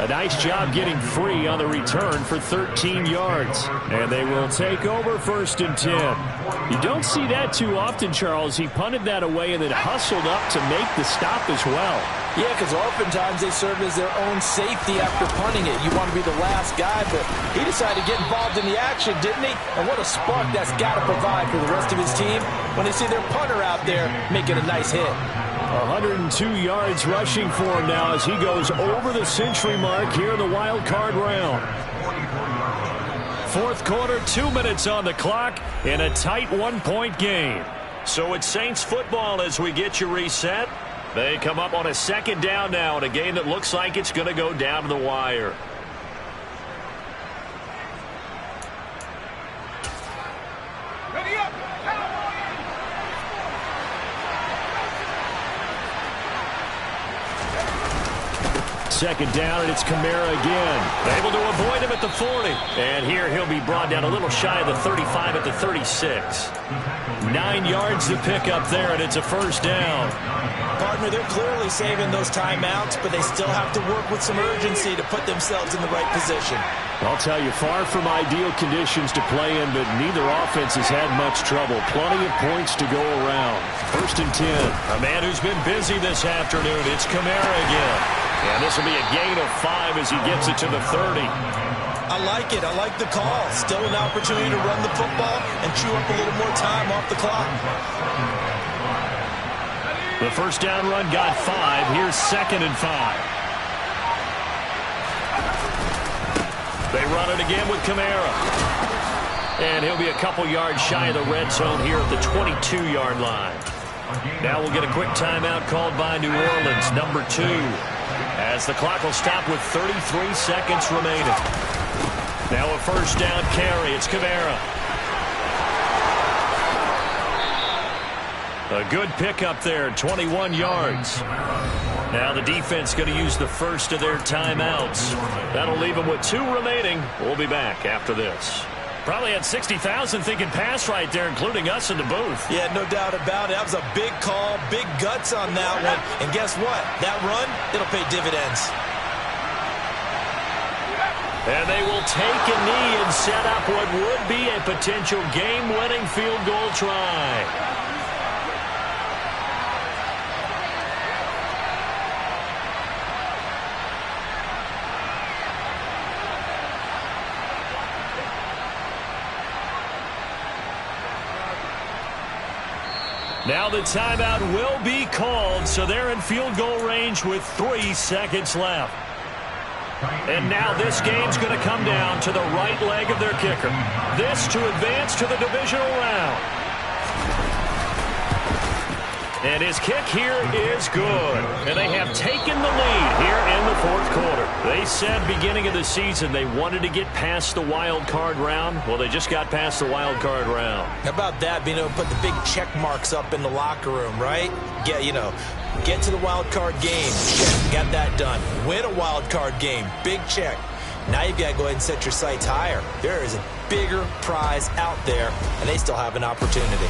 A nice job getting free on the return for 13 yards. And they will take over 1st and 10. You don't see that too often, Charles. He punted that away and then hustled up to make the stop as well. Yeah, because oftentimes they serve as their own safety after punting it. You want to be the last guy, but he decided to get involved in the action, didn't he? And what a spark that's got to provide for the rest of his team when they see their punter out there making a nice hit. 102 yards rushing for him now as he goes over the century mark here in the wild card round. 4th quarter, 2 minutes on the clock in a tight 1-point game. So it's Saints football as we get you reset. They come up on a 2nd down now in a game that looks like it's going to go down to the wire. Ready up! 2nd down, and it's Kamara again. Able to avoid him at the 40. And here he'll be brought down a little shy of the 35 at the 36. 9 yards to pick up there, and it's a 1st down. Partner, they're clearly saving those timeouts, but they still have to work with some urgency to put themselves in the right position. I'll tell you, far from ideal conditions to play in, but neither offense has had much trouble. Plenty of points to go around. 1st and 10. A man who's been busy this afternoon. It's Kamara again. And this will be a gain of 5 as he gets it to the 30. I like it. I like the call. Still an opportunity to run the football and chew up a little more time off the clock. The 1st down run got 5. Here's 2nd and 5. They run it again with Kamara. And he'll be a couple yards shy of the red zone here at the 22-yard line. Now we'll get a quick timeout called by New Orleans, number 2. As the clock will stop with 33 seconds remaining. Now a 1st down carry. It's Kamara. A good pickup there, 21 yards. Now the defense going to use the first of their timeouts. That'll leave them with 2 remaining. We'll be back after this. Probably had 60,000 thinking pass right there, including us in the booth. Yeah, no doubt about it. That was a big call, big guts on that one. And guess what? That run, it'll pay dividends. And they will take a knee and set up what would be a potential game-winning field goal try. Now the timeout will be called, so they're in field goal range with 3 seconds left. And now this game's going to come down to the right leg of their kicker. This to advance to the divisional round. And his kick here is good. And they have taken the lead here in the 4th quarter. They said beginning of the season they wanted to get past the wild card round. Well, they just got past the wild card round. How about that, being able to put the big check marks up in the locker room, right? Get to the wild card game. Check, got that done. Win a wild card game. Big check. Now you've got to go ahead and set your sights higher. There is a bigger prize out there, and they still have an opportunity.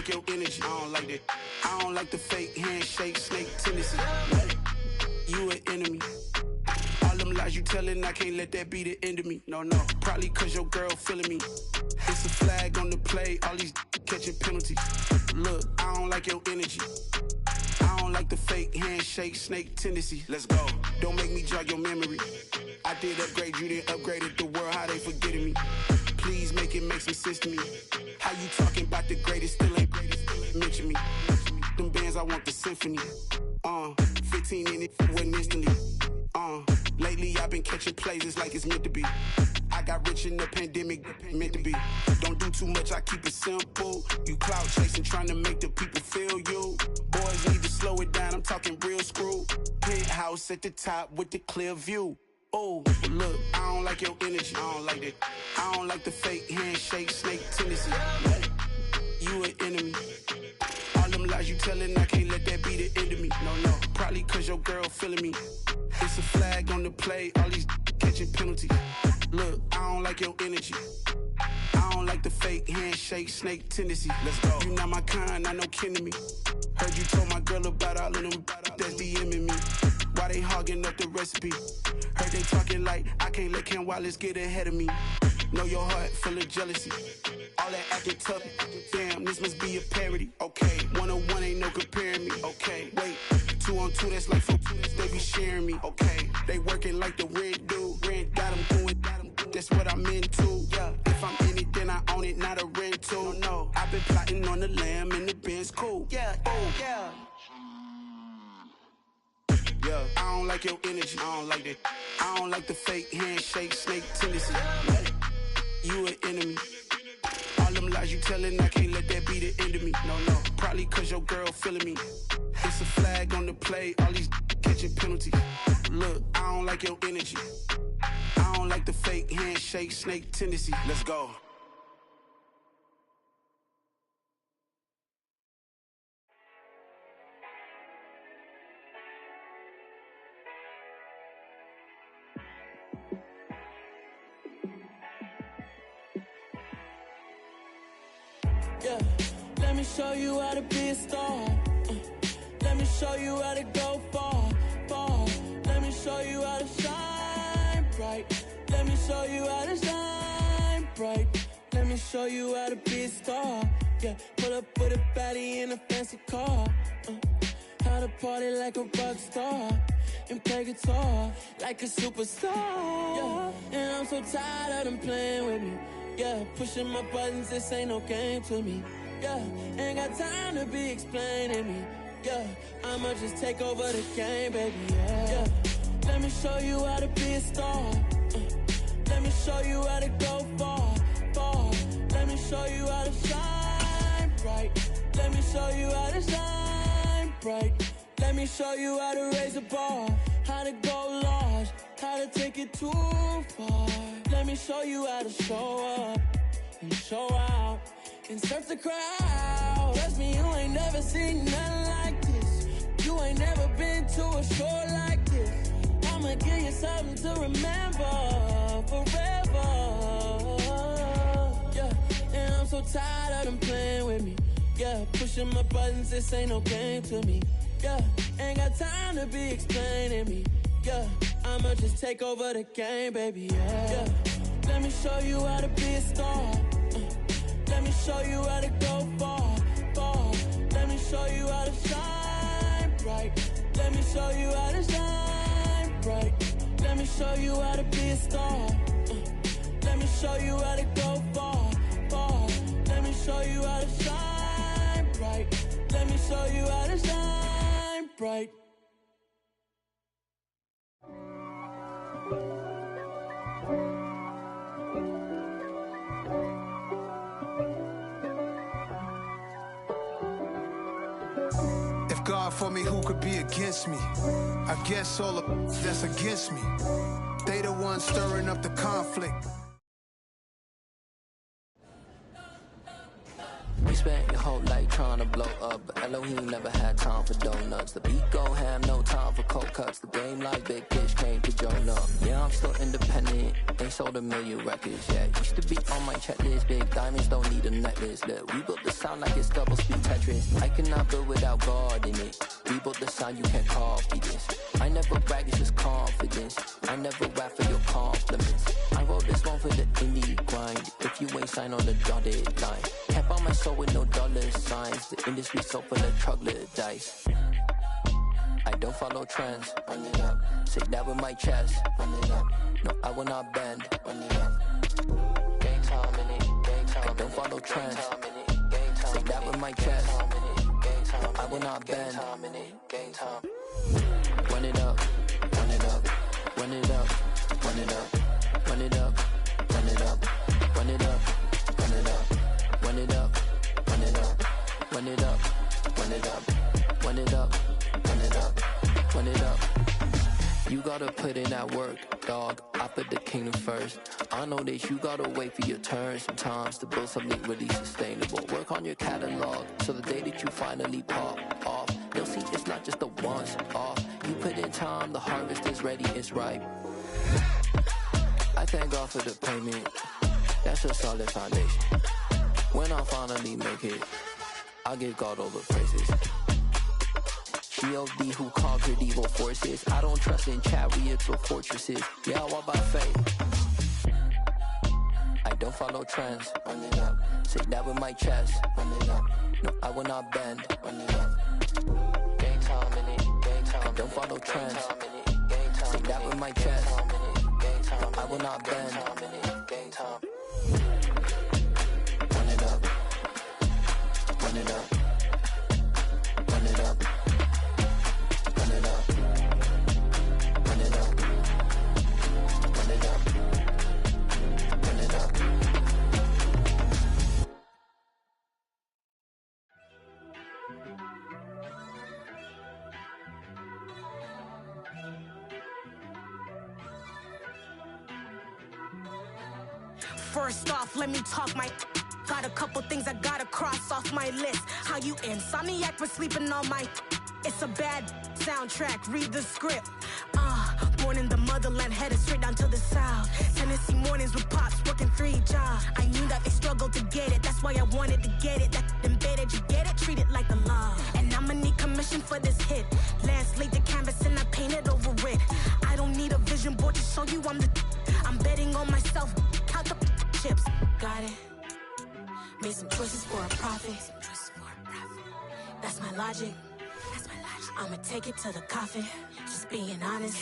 Your energy, I don't like that. I don't like the fake handshake, snake tendency. You an enemy. All them lies you telling, I can't let that be the end of me. No, probably cause your girl feeling me. It's a flag on the play, all these catching penalties. Look, I don't like your energy. I don't like the fake handshake, snake tendency. Let's go. Don't make me jog your memory. I did upgrade, you didn't upgrade it. The world, how they forgetting me. Please make it make some sense to me. How you talking about the greatest, still ain't mention me. Them bands, I want the symphony. 15 in it, wasn't instantly. Lately I've been catching plays, it's like it's meant to be. I got rich in the pandemic, meant to be. Don't do too much, I keep it simple. You clout chasing, trying to make the people feel you. Boys need to slow it down, I'm talking real screw. Penthouse at the top with the clear view. Oh, look, I don't like your energy. I don't like that. I don't like the fake handshake, snake tendency. You an enemy. All them lies you telling, I can't let that be the end of me. No, probably cause your girl feeling me. It's a flag on the play, all these catching penalties. Look, I don't like your energy. I don't like the fake handshake, snake tendency. Let's go. You not my kind, not no kin to me. Heard you told my girl about all of them that's DMing me. Why they hogging up the recipe? Heard they talking like I can't let Ken Wallace get ahead of me. Know your heart full of jealousy. All that acting tough. Damn, this must be a parody. Okay, 1-on-1 ain't no comparing me. Okay, wait, 2-on-2 that's like 4-2. They be sharing me. Okay, they working like the rent dude. Rent got them going. That's what I'm into. Yeah, if I'm in it, then I own it, not a rental. No, I've been plotting on the lamb and the Benz cool. Yeah, oh yeah. Yeah, I don't like your energy. I don't like that. I don't like the fake handshake, snake tendency. You an enemy. All them lies you telling, I can't let that be the end of me. No, probably cause your girl feeling me. It's a flag on the play, all these catching penalties. Look, I don't like your energy. I don't like the fake handshake, snake tendency. Let's go. Yeah, let me show you how to be a star. Let me show you how to go far, far. Let me show you how to shine bright. Let me show you how to shine bright. Let me show you how to be a star. Yeah, pull up with a baddie in a fancy car. How to party like a rock star and play guitar like a superstar. Yeah, and I'm so tired of them playing with me. Yeah, pushing my buttons, this ain't no game to me. Yeah, ain't got time to be explaining me. Yeah, I'ma just take over the game, baby. Yeah, let me show you how to be a star. Let me show you how to go far, far. Let me show you how to shine bright. Let me show you how to shine bright. Let me show you how to raise a bar, how to go large, how to take it too far. Let me show you how to show up and show out and surf the crowd. Trust me, you ain't never seen nothing like this. You ain't never been to a show like this. I'ma give you something to remember forever. Yeah, and I'm so tired of them playing with me. Yeah, pushing my buttons, this ain't no game to me. Yeah, ain't got time to be explaining me. Yeah, I'ma just take over the game, baby. Yeah, let me show you how to be a star. Let me show you how to go far, far. Let me show you how to shine bright. Let me show you how to shine bright. Let me show you how to be a star. Let me show you how to go far, far. Let me show you how to shine bright. Let me show you how to shine bright. If God for me, who could be against me? I guess all of that's against me. They the ones stirring up the conflict. We spent your whole life trying to blow up, but Elohim never had time for donuts. The beat go ham, no time for cold cuts. The game like big bitch came to Jonah. Yeah, I'm still independent, ain't sold a million records yet. Used to be on my checklist, big diamonds don't need a necklace. Look, we built the sound like it's double speed Tetris. I cannot build without God in it. We built the sound, you can't copy this. I never brag, it's just confidence. I never rap for your compliments. I wrote this one for the indie grind. If you ain't signed on the dotted line, can't buy my soul with no dollar signs. The industry so full of troglodytes. I don't follow trends. Run it up. Say that with my chest. Run it up. No, I will not bend. Run it up. Gang time in it. Gang time. I don't follow trends. Say that with my chest. No, I will not bend. Gang time. Run it up. Run it up. Run it up. Run it up. Run it up. Run it up. Run it up. Run it up. Run it up. Run it up. Run it up. Run it up. Run it up. Run it up. Run it up. You gotta put in that work, dog. I put the kingdom first. I know that you gotta wait for your turn sometimes to build something really sustainable. Work on your catalog, so the day that you finally pop off, you'll see it's not just a once off. You put in time, the harvest is ready, it's ripe. I thank God for the payment. That's a solid foundation. When I finally make it, I give God all the praises. G.O.D. who conquered evil forces. I don't trust in chariots or fortresses. Yeah, I walk by faith. I don't follow trends. Run it up. Say that with my chest. Run it up. No, I will not bend. Run it up. Game time in it. Game time. I don't follow trends. Say that with my chest. No, I will not bend. Game time. Run it up. Run it up. Run it up. Run it up. Run it up. Run it up. Run it up. First off, let me talk my. Got a couple things I gotta cross off my list. How you insomniac for sleeping on my. It's a bad soundtrack, read the script. Born in the motherland, headed straight down to the south. Tennessee mornings with pops, working 3 jobs. I knew that they struggled to get it, that's why I wanted to get it. That embedded, you get it, treat it like the law. And I'ma need commission for this hit. Lance laid the canvas and I painted over it. I don't need a vision board to show you I'm betting on myself, count the chips. Got it. Made some choices for a profit. That's my logic. I'ma take it to the coffin. Just being honest.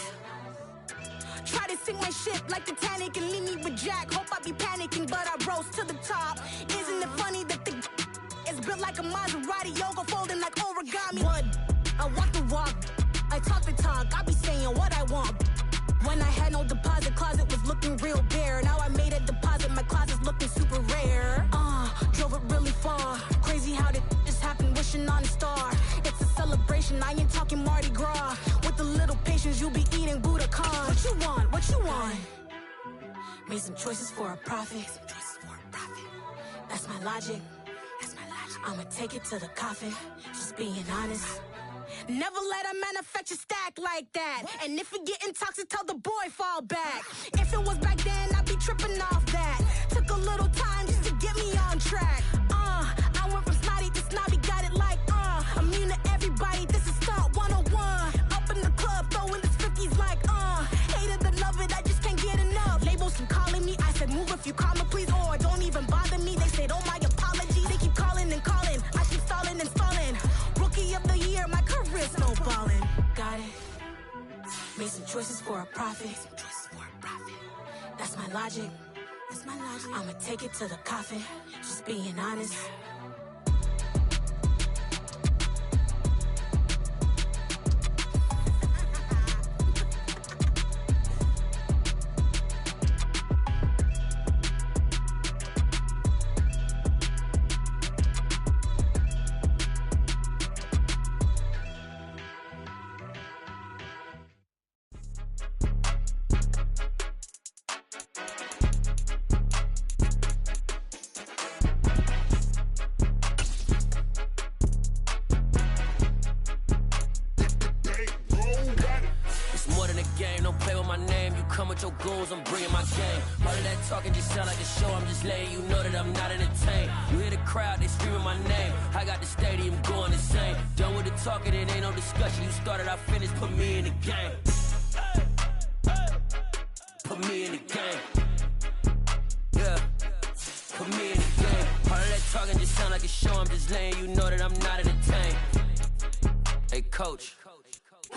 Try to sink my ship like Titanic and leave me with Jack. Hope I be panicking, but I rose to the top. Isn't it funny that the is built like a Maserati, yoga folding like origami? What? I walk the walk, I talk the talk. I be saying what I want. When I had no deposit, closet was looking real bare. Now I made a deposit, my closet's looking super rare. Drove it really far. Crazy how did just happen, wishing on a star. It's a celebration, I ain't talking Mardi Gras. With a little patience, you'll be eating Budokan. What you want? What you want? Made some choices for a profit. That's my logic. I'ma take it to the coffin. Just being honest. Never let a manufacture stack like that. And if we getting toxic, tell the boy fall back. If it was back then, I'd be tripping off that. Took a little time just to get me on track. I went from snotty to snobby, got it like immune to everybody, this is Stunt 101. Up in the club, throwing this 50s like hate it or love it, I just can't get enough. Labels from calling me, I said move if you call me please, or don't even bother me. They said oh my apologies, they keep calling and calling. I keep stalling and stalling. Rookie of the year, my career snowballing. Got it. Made some choices for a profit. That's my logic. I'ma take it to the coffin. Just being honest. Your goals, I'm bringing my game. All of that talking just sound like a show. I'm just letting you know that I'm not entertained. You hear the crowd, they screaming my name. I got the stadium going insane. Done with the talking, it ain't no discussion. You started, I finished, put me in the game. Put me in the game. Yeah. Put me in the game. All of that talking just sound like a show. I'm just letting you know that I'm not entertained. Hey, coach.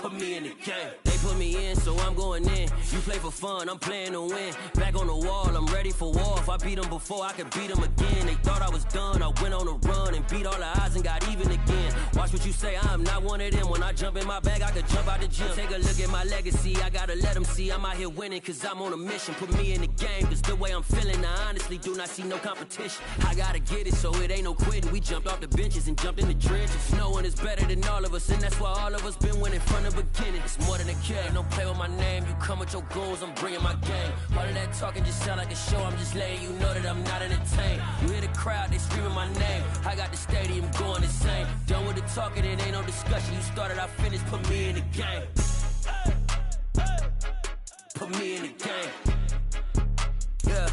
Put me in the game. They put me in, so I'm going in. You play for fun, I'm playing to win. Back on the wall, I'm ready for war. If I beat them before, I could beat them again. They thought I was done, I went on a run and beat all the odds and got even again. Watch what you say, I'm not one of them. When I jump in my bag, I could jump out the gym. Take a look at my legacy, I gotta let them see I'm out here winning, cause I'm on a mission. Put me in the game, cause the way I'm feeling, I honestly do not see no competition. I gotta get it, so it ain't no quitting. We jumped off the benches and jumped in the trenches. No one is better than all of us, and that's why all of us been winning from the beginning. It's more than a game. Don't play with my name. You come with your goons, I'm bringing my game. All of that talking just sound like a show. I'm just letting you know that I'm not entertained. You hear the crowd, they screaming my name. I got the stadium going insane. Done with the talking, it ain't no discussion. You started, I finished, put me in the game. Put me in the game. Yeah.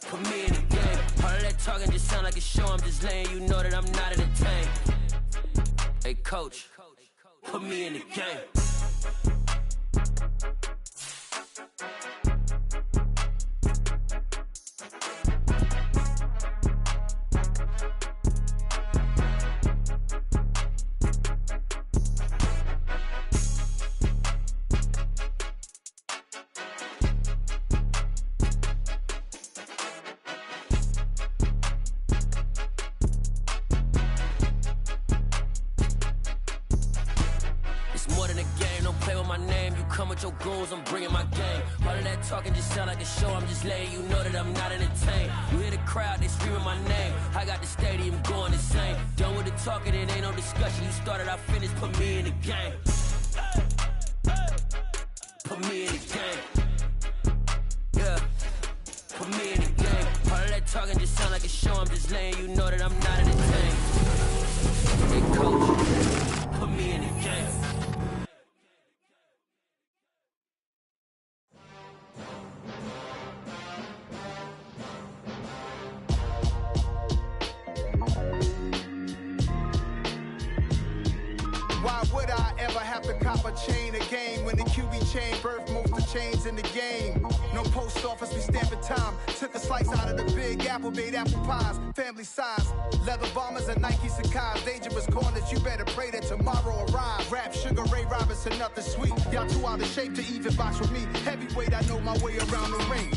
Put me in the game. All of that talking just sound like a show. I'm just letting you know that I'm not entertained. Hey, coach, put me in the game. Your goals, I'm bringing my game. All of that talking just sound like a show. I'm just letting you know that I'm not entertained. You hear the crowd, they screaming my name. I got the stadium going insane. Done with the talking, it ain't no discussion. You started, I finished, put me in the game. Put me in the game. Yeah. Put me in the game. All of that talking just sound like a show. I'm just letting you know that I'm not entertained. Hey, coach, put me in the game. Chain a game when the QB chain birth most of chains in the game. No post office, we stamping time. Took a slice out of the big apple, made apple pies, family size. Leather bombers and Nike Sacai's. Dangerous corners, you better pray that tomorrow arrive. Rap, Sugar Ray Robinson, nothing sweet. Y'all too out of shape to even box with me. Heavyweight, I know my way around the ring.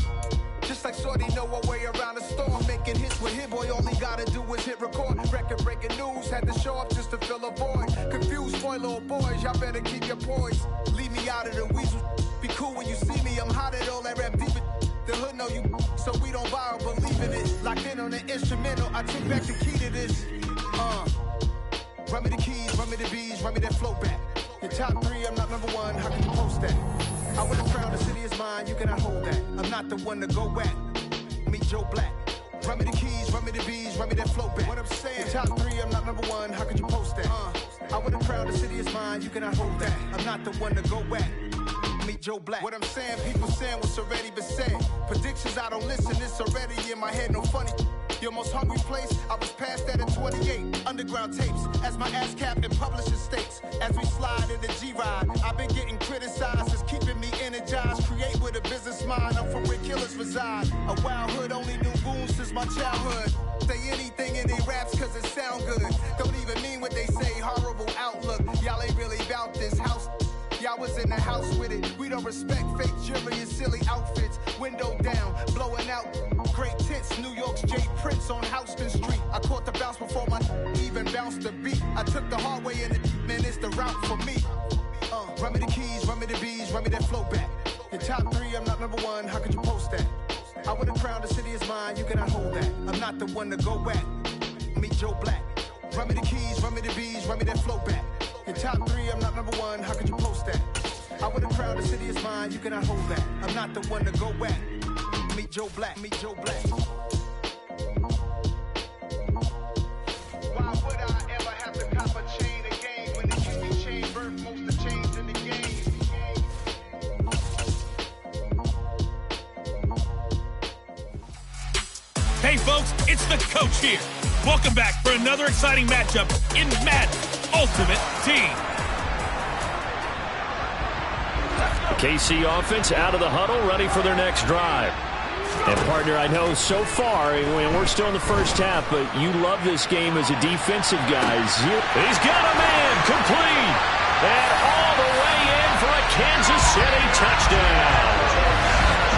Just like Shorty know her way around the storm. Making hits with Hit Boy, all he gotta do is hit record. Record breaking news, had to show up just to fill a void. Confused boy, little boys, y'all better keep your poise. Leave me out of the weasel. Be cool when you see me, I'm hot at all that rap deep. The hood know you, so we don't borrow, believe in it. Locked in on the instrumental, I took back the key to this. Run me the keys, run me the bees, run me that flow back. Your top three, I'm not number one, how can you post that? I would have crowned the city is mine, you cannot hold that. I'm not the one to go back. Meet Joe Black. Run me the keys, run me the bees, run me that flow back. What I'm saying, your top three, I'm not number one, how could you post that? I would have crowned the city is mine, you cannot hold that. I'm not the one to go back. Meet Joe Black. What I'm saying, people saying what's already been said. Predictions, I don't listen, it's already in my head, no funny. Your most hungry place, I was past that in 28. Underground tapes, as my ass cap in publishing states. As we slide in the G-Ride, I've been getting criticized, it's keeping me energized. Create with a business mind, I'm from where killers reside. A wild hood, only knew goons since my childhood. Say anything in they raps cause it sound good. Don't even mean what they say, horrible outlook. Y'all ain't really about this house. Y'all was in the house with it. We don't respect fake jewelry and silly outfits. Window down, blowing out great tits. New York's Jay Prince on Houston Street. I caught the bounce before my even bounced the beat. I took the hard way in it, man, it's the route for me. Run me the keys, run me the bees, run me that flow back. Your top three, I'm not number one, how could you post that? I would have crowned the city is mine, you cannot hold that. I'm not the one to go back. Meet Joe Black. Run me the keys, run me the bees, run me that flow back. Your top three, I'm not number one, how could you post that? I would have crowned the city is mine, you cannot hold that. I'm not the one to go back. Meet Joe Black, meet Joe Black. Why would I ever have to cop a chain again when the QB chain birth most of chains in the game? Hey folks, it's the coach here. Welcome back for another exciting matchup in Madden Ultimate Team. KC offense out of the huddle, ready for their next drive. And partner, I know so far, and we're still in the first half, but you love this game as a defensive guy. He's got a man complete. And all the way in for a Kansas City touchdown.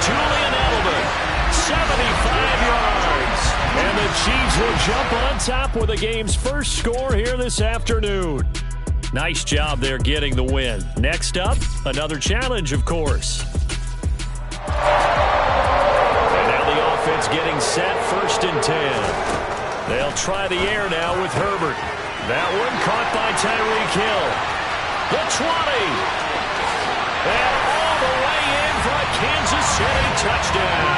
Julian Edelman, 75 yards. And the Chiefs will jump on top with the game's first score here this afternoon. Nice job there getting the win. Next up, another challenge, of course. And now the offense getting set, 1st and 10. They'll try the air now with Herbert. That one caught by Tyreek Hill. The 20. And all the way in for a Kansas City touchdown.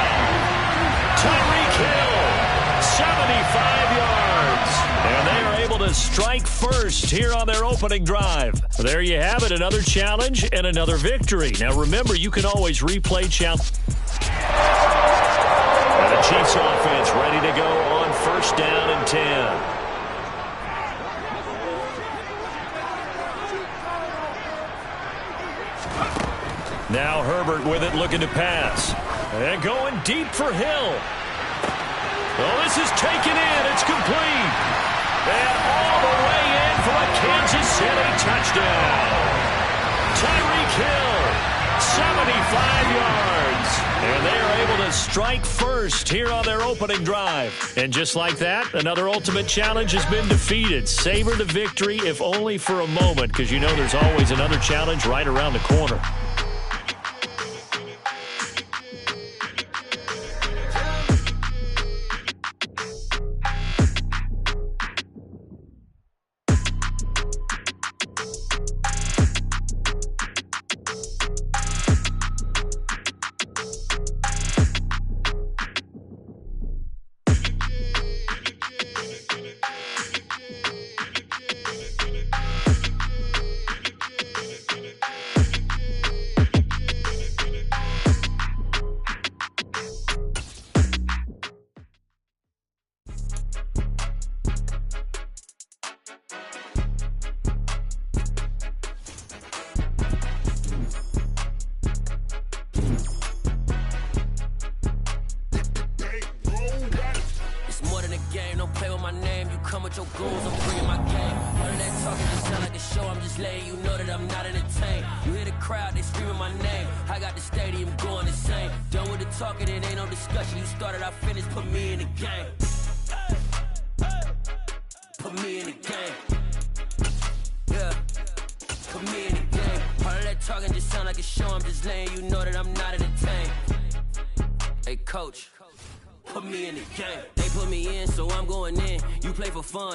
Tyreek Hill, 75 yards. And they are able to strike first here on their opening drive. There you have it, another challenge and another victory. Now remember, you can always replay challenge. And the Chiefs offense ready to go on first down and 10. Now Herbert with it, looking to pass. And going deep for Hill. Oh, this is taken in. It's complete. And all the way in for a Kansas City touchdown. Tyreek Hill, 75 yards. And they are able to strike first here on their opening drive. And just like that, another ultimate challenge has been defeated. Savor the victory, if only for a moment, because you know there's always another challenge right around the corner.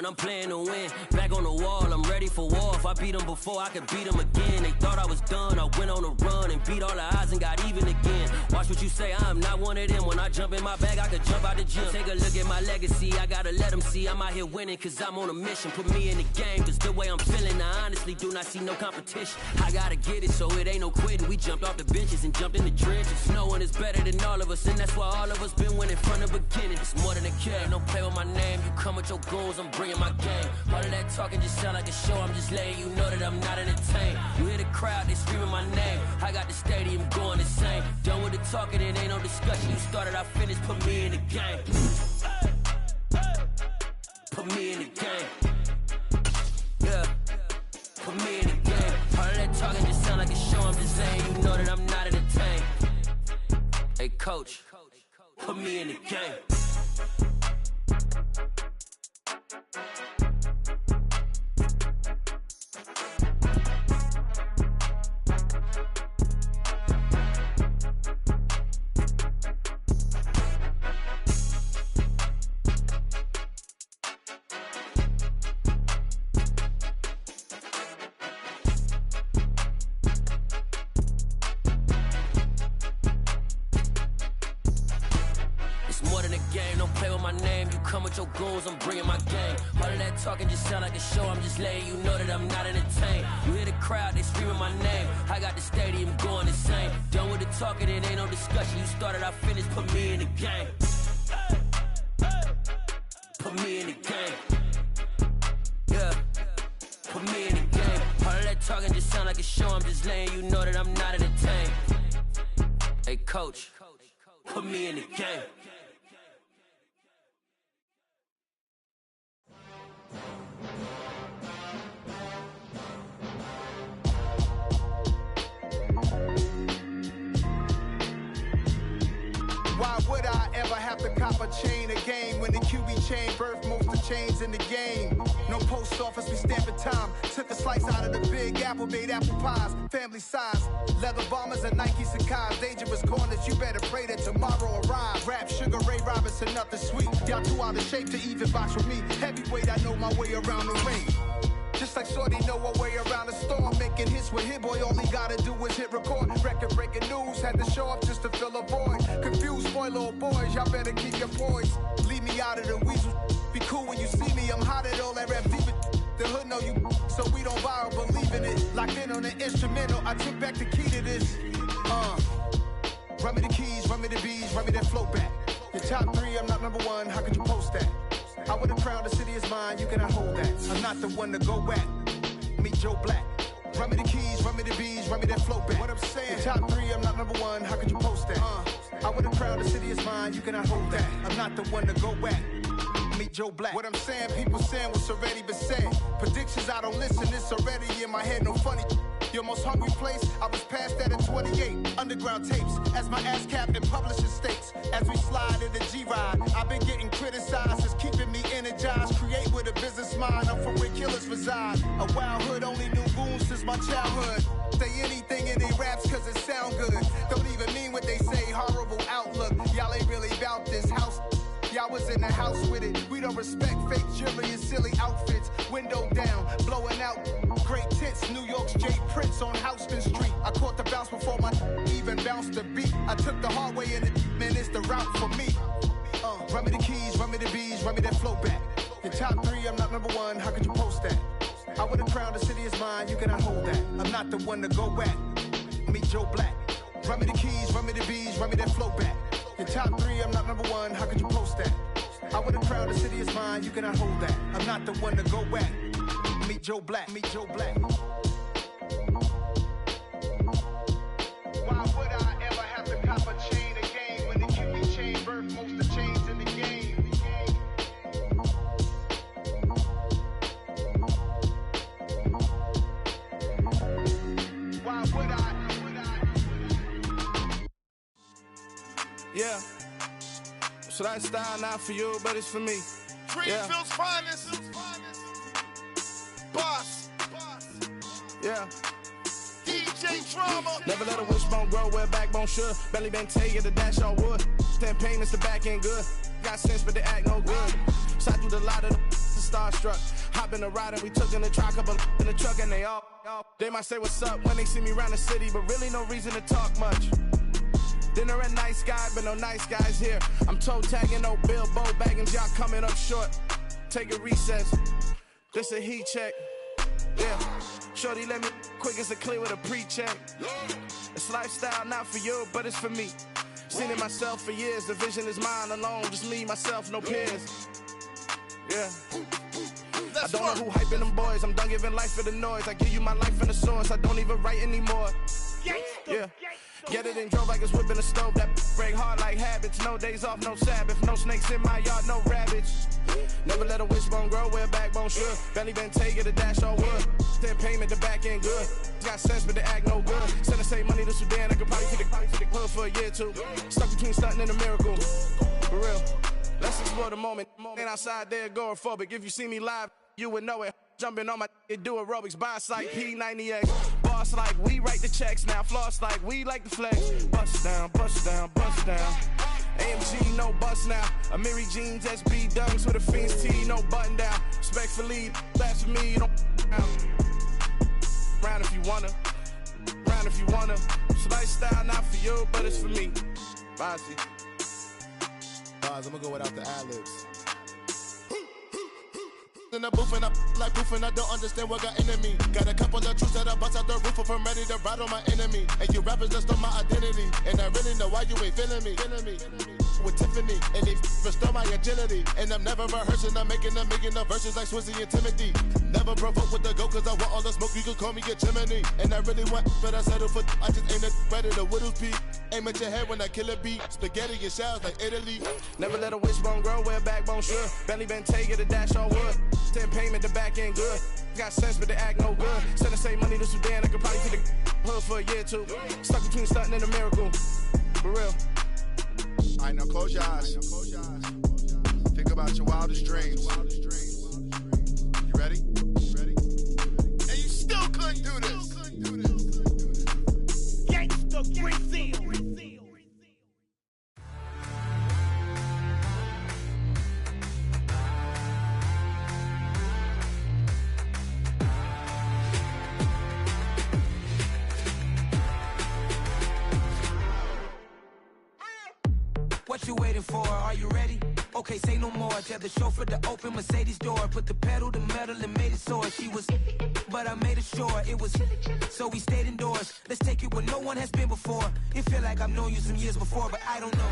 I'm playing to win. Back on the wall, I'm ready for war. If I beat them before, I could beat them again. They thought I was done. I went on a run and beat all the odds and got even again. Watch what you say, I'm not one of them. When I jump in my bag, I could jump out the gym. Take a look at my legacy, I gotta let them see I'm out here winning, cause I'm on a mission. Put me in the game, cause the way I'm feeling, I honestly do not see no competition. I gotta get it, so it ain't no quitting. We jumped off the benches and jumped in the trenches. No one is better than all of us, and that's why all of us been winning from the beginning. It's more than a game, don't play with my name. You come with your goals, I'm bringing my game. All of that talking just sound like a show. I'm just letting you know that I'm not entertained. You hear the crowd, they screaming my name. I got the stadium going insane. Done with the talking, it ain't no discussion. You started, I finished, put me in the game. Put me in the game. Yeah, put me in the game. All of that talking just sound like a show. I'm just letting you know that I'm not entertained. Hey coach, put me in the game. I'm bringing my game. All of that talking just sound like a show. I'm just letting you know that I'm not entertained. You hear the crowd, they screaming my name. I got the stadium going insane. Done with the talking, it ain't no discussion. You started, I finished, put me in the game. Put me in the game. Yeah, put me in the game. All of that talking just sound like a show. I'm just letting you know that I'm not entertained. Hey coach, put me in the game. Why would I ever have to cop a chain again when the QB chain birthed most of the chains in the game? No post office, we stamping time. Took a slice out of the big apple, made apple pies. Family size, leather bombers and Nike Sacai's. Dangerous corners, you better pray that tomorrow arrives. Rap, Sugar Ray Robinson, nothing sweet. Y'all too out of shape to even box with me. Heavyweight, I know my way around the ring. Just like like shorty know a way around the storm. Making hits with Hit Boy, all he gotta do is hit record. Record breaking news, had to show up just to fill a void. Confused boy, little boys, y'all better keep your poise. Leave me out of the weasel. Be cool when you see me, I'm hot at all that rap deep. The hood know you, so we don't borrow, believe in it. Locked in on the instrumental, I took back the key to this. Run me the keys, run me the bees, run me that flow back. Your top 3, I'm not number 1, how could you post that? I would've crowned the city is mine, you cannot hold that. I'm not the one to go at. Meet Joe Black. Run me the keys, run me the bees, run me that flow back. What I'm saying, your top 3, I'm not number 1, how could you post that? I would've crowned the city is mine, you cannot hold that. I'm not the one to go at. Meet Joe Black. What I'm saying, people saying what's already been said. Predictions, I don't listen, it's already in my head, no funny. Your most hungry place, I was past that at 28. Underground tapes, as my ass cap in publishing states. As we slide in the G-Ride, I've been getting criticized, it's keeping me energized. Create with a business mind, I'm from where killers reside. A wild hood, only knew goons since my childhood. Say anything in they raps cause it sound good. Don't even mean what they say, horrible outlook. Y'all ain't really about this house. Y'all was in the house with it. We don't respect fake jewelry and silly outfits. Window down, blowing out. Great tits, New York's J. Prince on Houston Street. I caught the bounce before my even bounced the beat. I took the hard way in it, man, it's the route for me. Run me the keys, run me the bees, run me that flow back. Your top 3, I'm not number 1, how could you post that? I would've crowned the city is mine, you cannot hold that. I'm not the one to go at. Meet Joe Black. Run me the keys, run me the bees, run me that flow back. Your top 3, I'm not number 1, how could you post that? I would've crowned the city is mine, you cannot hold that. I'm not the one to go at. Meet Joe Black, meet Joe Black. Why would I ever have to cop a chain again when the QB chain birthed most of the chains in the game? Why would I? Yeah. So that style not for you, but it's for me. Greenfield's finest. Boss. Yeah. DJ Drama. Never let a wishbone grow where backbone should. Belly been taking the dash all wood. Campaign is the back end good. Got sense, but they act no good. Shot through the lot of the starstruck. Hop in the ride and we took in the truck, couple in the truck, and they all. They might say what's up when they see me around the city, but really no reason to talk much. Dinner at Nice Guy, but no nice guys here. I'm toe tagging, no Bilbo baggins, y'all coming up short. Take a recess. This a heat check. Yeah. Shorty let me quick as a clear with a pre-check. It's lifestyle not for you, but it's for me. Seen it myself for years. The vision is mine alone. Just me, myself, no peers. Yeah. I don't know who hyping them boys. I'm done giving life for the noise. I give you my life in the source. I don't even write anymore. Yeah. Get it and drove like it's whipping a stove. That break hard like habits. No days off, no Sabbath. No snakes in my yard, no rabbits. Never let a wishbone grow where backbone should. Belly been taking the dash all wood. Then payment the back end good. Got sense but they act no good. Send the same money to Sudan. I could probably take the hood for a year or two. Stuck between stunting and a miracle. For real. Let's explore the moment. Ain't outside there agoraphobic. If you see me live, you would know it. Jumping on my do aerobics. Boss like P90X. Boss like we write the checks now. Floss like we like the flex. Bust down, bust down, bust down. AMG, no bust now. Amiri jeans, SB dunks with a Fiends tee, no button down. Respectfully, that's for me, you don't round if you wanna. Round if you wanna. It's lifestyle not for you, but it's for me. Bozzy. I'm gonna go without the ad-libs. In the booth and I like proof and I don't understand what got into me. Got a couple of truths that I bust out the roof if I'm ready to ride on my enemy. And you rappers just stole my identity. And I really know why you ain't feeling me. With Tiffany, and they restore my agility. And I'm never rehearsing, I'm making a million of verses like Swizzy and Timothy. Never provoke with the go, cause I want all the smoke, you can call me a chimney. And I really want, but I settle for, I just ain't ready to whittles peak. Aim at your head when I kill a beat. Spaghetti and shells like Italy. Never let a wishbone grow where backbone should. Belly been taking the dash all wood. Then payment the back end good. Got sense but they act no good. Send the same money to Sudan, I could probably take the hood for a year or two. Stuck between stunting and a miracle. For real. Alright, now close your eyes. Think about your wildest dreams. You ready? And you still couldn't do this. Gangsta Brazil. What you waiting for? Are you ready? Okay, say no more. Tell the chauffeur to open Mercedes door. Put the pedal to metal and made it soar. She was, but I made it sure it was. So we stayed indoors. Let's take it where no one has been before. It feel like I've known you some years before, but I don't know.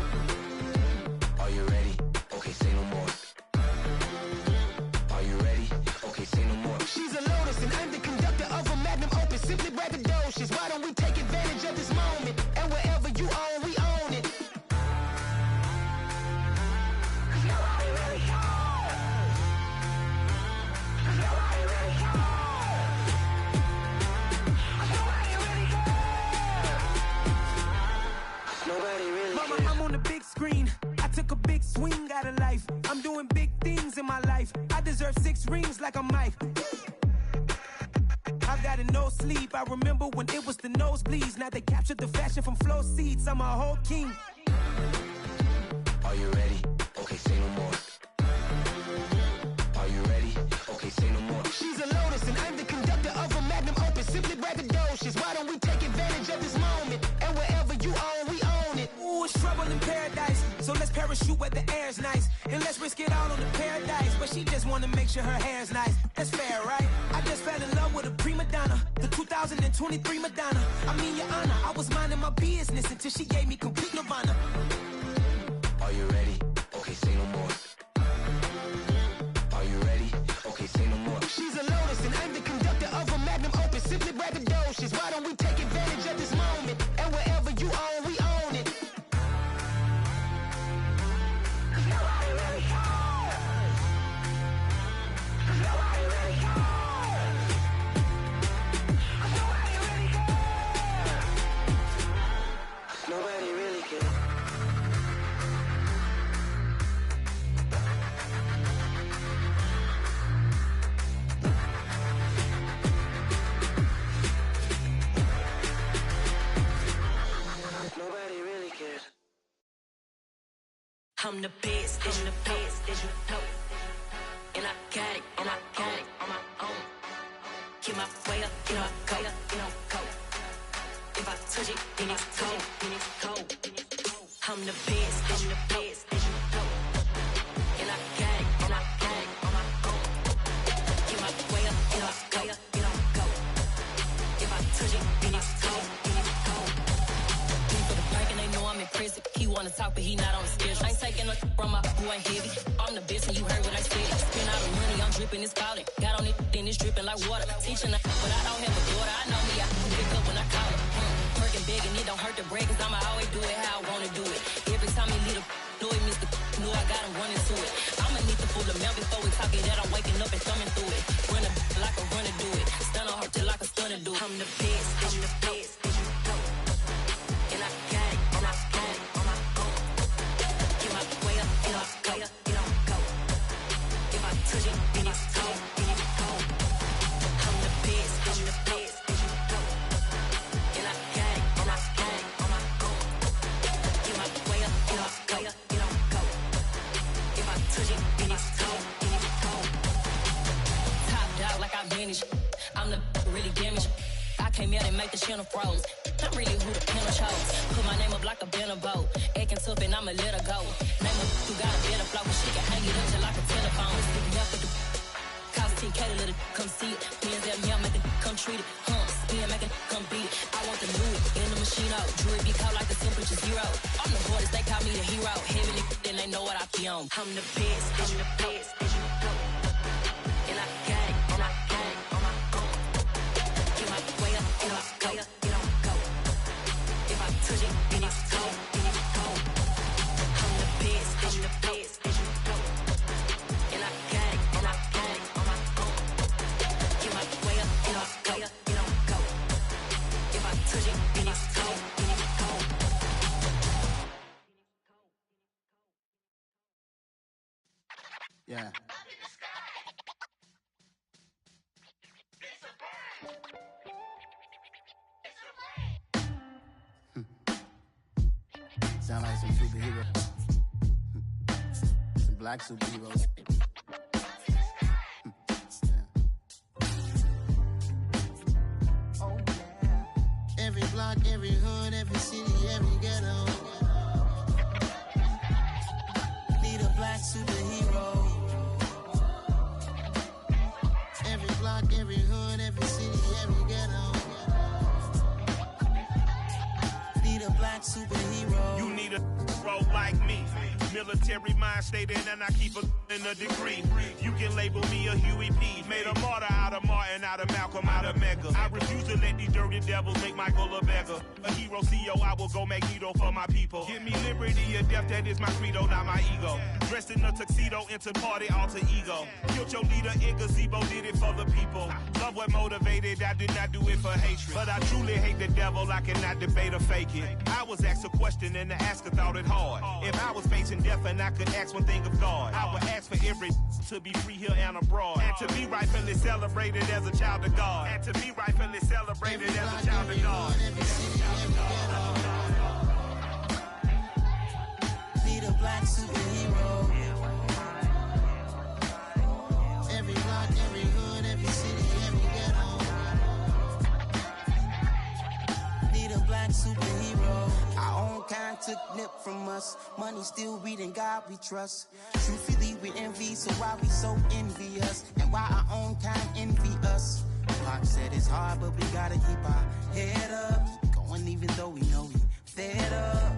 Are you ready? Okay, say no more. Are you ready? Okay, say no more. She's a Lotus and I'm the conductor of a Magnum Opus. Simply braggadocious. Why don't we take advantage of this moment? And wherever you own, we own it. Mama, I'm on the big screen. I took a big swing out of life. I'm doing big things in my life. I deserve 6 rings like I'm Mike. I've got no sleep. I remember when it was the nosebleeds. Now they captured the fashion from flow seats. I'm a whole king. Are you ready? Okay, say no more. Are you ready? Okay, say no more. She's a Lotus and I'm the conductor of a Magnum Opus. Simply braggadocious. Why don't we take advantage of this moment? And wherever you own, we own it. Ooh, it's trouble in paradise. So let's parachute where the air's nice. And let's risk it all on the paradise. But she just wanna make sure her hair's nice. That's fair, right? I just fell in love with a prima donna. The 2023 Madonna. I mean, your honor, I was minding my business until she gave me complete nirvana. Are you ready? Okay, say no more. Are you ready? Okay, say no more. She's a Lotus and I'm the conductor of a Magnum Opus. Simply braggadocious. Why don't we take advantage of this moment? And wherever you own, we own it. Nobody really cares. Nobody really cares. Nobody really cares. Nobody really cares. Nobody really cares. I'm the best, I'm the best, as you know. And I got it, and I got it on my own. Get my way up, get my go, go. If I touch it, then it's cold, then it's cold. I'm the best, as you know. And I got it, and I got it on my own. Get my way up, get my go. If I touch it, then it's cold, then it's cold. For the break and they know I'm in prison. He wanna talk, but he not on the schedule. I ain't taking no from my boy heavy. I'm the best and you heard what I said. Spend all the money, I'm dripping, it's falling. Got on it, then it's dripping like water. Teaching her, but I don't have a daughter. I know me, I can pick up when I call her. Working big and it don't hurt the break, cause I'ma always do it how I wanna do it. Every time he leave the know it, Mr. Know I got him running to it. I'ma need to pull the mail before we talk it that I'm waking up and thumbing through it. Run a like a runner do it. Stun on her till like a stunner do it. I'm the best, I'm the best. And I got it, and I got it on my own. Get my way up, get my go. If I touch it, then it's cold, then it's cold. I'm the best, I'm the best. And I got it, and I got it on my own. Get my way up, get my go. If I touch it, then it's cold, then it's cold. Top dog like I vanished. I'm the really damaged. I came out and make the channel froze. I'm really who the panel chose. Put my name up like a banner boat. Acting tough and I'ma let her go. Name her who got a better flow, but she can hang it up just like a telephone. Stick me up with the cost 10K to let it come see it. Hands at me, I make it come treat it. Spin, make it come beat it. I want the new in the machine out. Jewelry be cold like the temperature 0. I'm the boys, they call me the hero. Heavy then they know what I be on. I'm the best, I'm the best. And I got it, and I got it on my own. Get my way up, get my go. If I touch it, then it's cold, then it's cold. I'm the best, I'm the best. And I got it, and I got it on my own. Get my way up, get my go. If I touch it, then it's cold, then it's cold. Yeah. Sound like some superheroes. Some black superheroes. Oh, yeah. Every block, every hood, every city, every ghetto. black superhero. You need a bro like me. Military mind stated, and I keep in a degree. You can label me a Huey P. Made a martyr out of Martin, out of Malcolm, out of Mega. I refuse to let these dirty devils make Michael a beggar. A hero CEO, I will go Magneto for my people. Give me liberty or death, that is my credo, not my ego. Dressed in a tuxedo, into party alter ego. Killed your leader in gazebo, did it for the people. Love what motivated, I did not do it for hatred. But I truly hate the devil, I cannot debate or fake it. I was asked a question and the asker thought it hard. If I was facing death and I could ask one thing of God, I would ask for every to be free here and abroad. And to be rightfully celebrated as a child of God. And to be rightfully celebrated as a child of God. Need a black superhero. Every block, every hood, every city, every ghetto. Need a black superhero. Our own kind took nip from us. Money still reading God we trust. Truthfully we envy, so why we so envious? And why our own kind envy us? Pac said it's hard, but we gotta keep our head up. Going even though we know we fed up.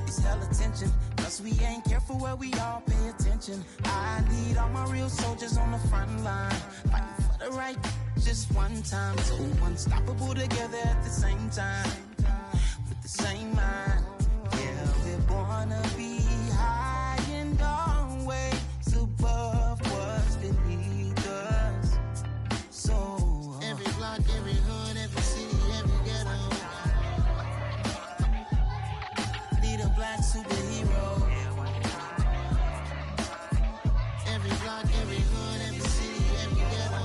It's hell attention, cause we ain't careful where we all pay attention. I need all my real soldiers on the front line, fighting for the right just one time. So unstoppable together at the same time, with the same mind. Yeah, we're born to be high and always above what's beneath us. So every block, every hood, every city, every ghetto. Need a black superhero. Every block, every hood, every city, every ghetto.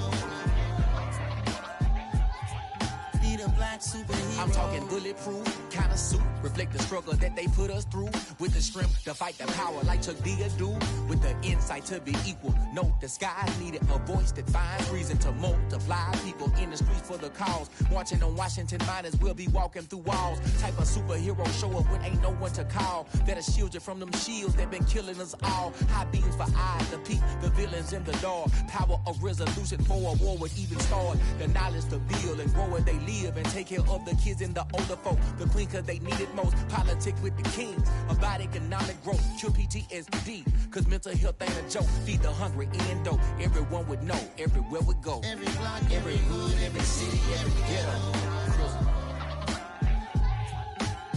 Need a black superhero. I'm talking bulletproof kind of suit, reflect the struggle that they put us through, with the strength to fight the power like Chuck D do, with the insight to be equal. No, the sky needed a voice that finds reason to multiply people in the streets for the cause. Marching on Washington miners, we'll be walking through walls. Type of superhero show up when ain't no one to call. That'll shield you from them shields that been killing us all. High beams for eyes to peek the villains in the dark. Power of resolution for a war would even start. The knowledge to build and grow where they live and take care of the kids and the older folk. The queen cause they need it most. Politics with the kings about economic growth. Cure PTSD cause mental health ain't a joke. Feed the hungry in dope. Everyone would know everywhere we go. Every block, every hood, every city, every ghetto.